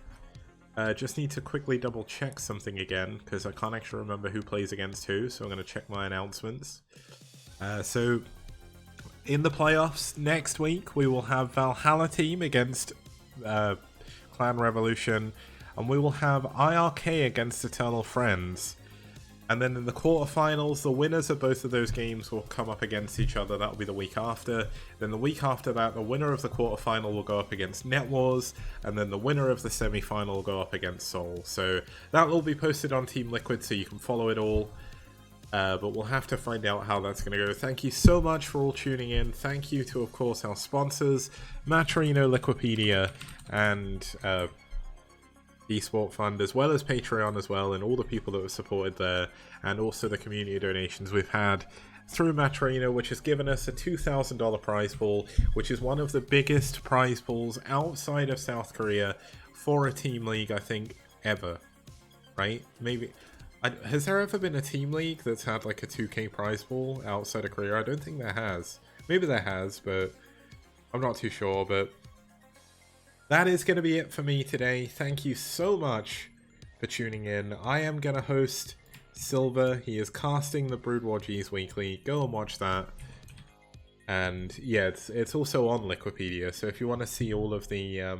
Just need to quickly double check something again because I can't actually remember who plays against who, so I'm going to check my announcements. So in the playoffs next week we will have Valhalla team against Clan Revolution, and we will have IRK against Eternal Friends. And then in the quarterfinals, the winners of both of those games will come up against each other. That will be the week after. Then the week after that, the winner of the quarterfinal will go up against NetWars, and then the winner of the semi-final will go up against Seoul. So that will be posted on Team Liquid, so you can follow it all. But we'll have to find out how that's going to go. Thank you so much for all tuning in. Thank you to, of course, our sponsors, Matrino, Liquipedia, and eSport Fund, as well as Patreon as well, and all the people that have supported there, and also the community donations we've had through Matrino, which has given us a $2,000 prize pool, which is one of the biggest prize pools outside of South Korea for a team league, I think, ever. Right? Maybe. Has there ever been a team league that's had like a 2K prize pool outside of Korea? I don't think there has. Maybe there has, but I'm not too sure. But that is going to be it for me today. Thank you so much for tuning in. I am going to host Silver. He is casting the Brood War G's weekly. Go and watch that. And yeah, it's also on Liquipedia. So if you want to see all of the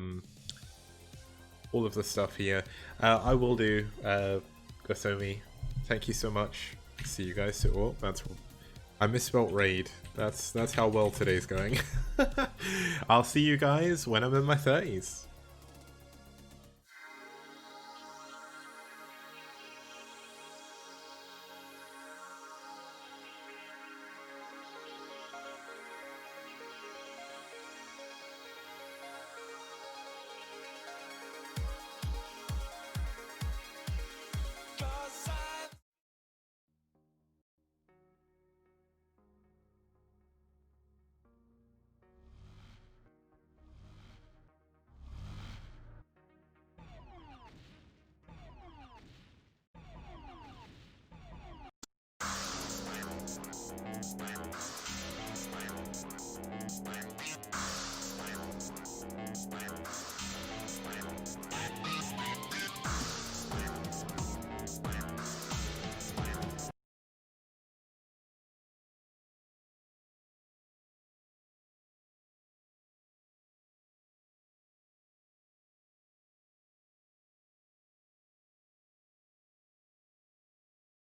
stuff here, I will do. Gosomi, thank you so much See you guys soon. Oh, I misspelt raid. That's how well today's going. I'll see you guys when I'm in my 30s.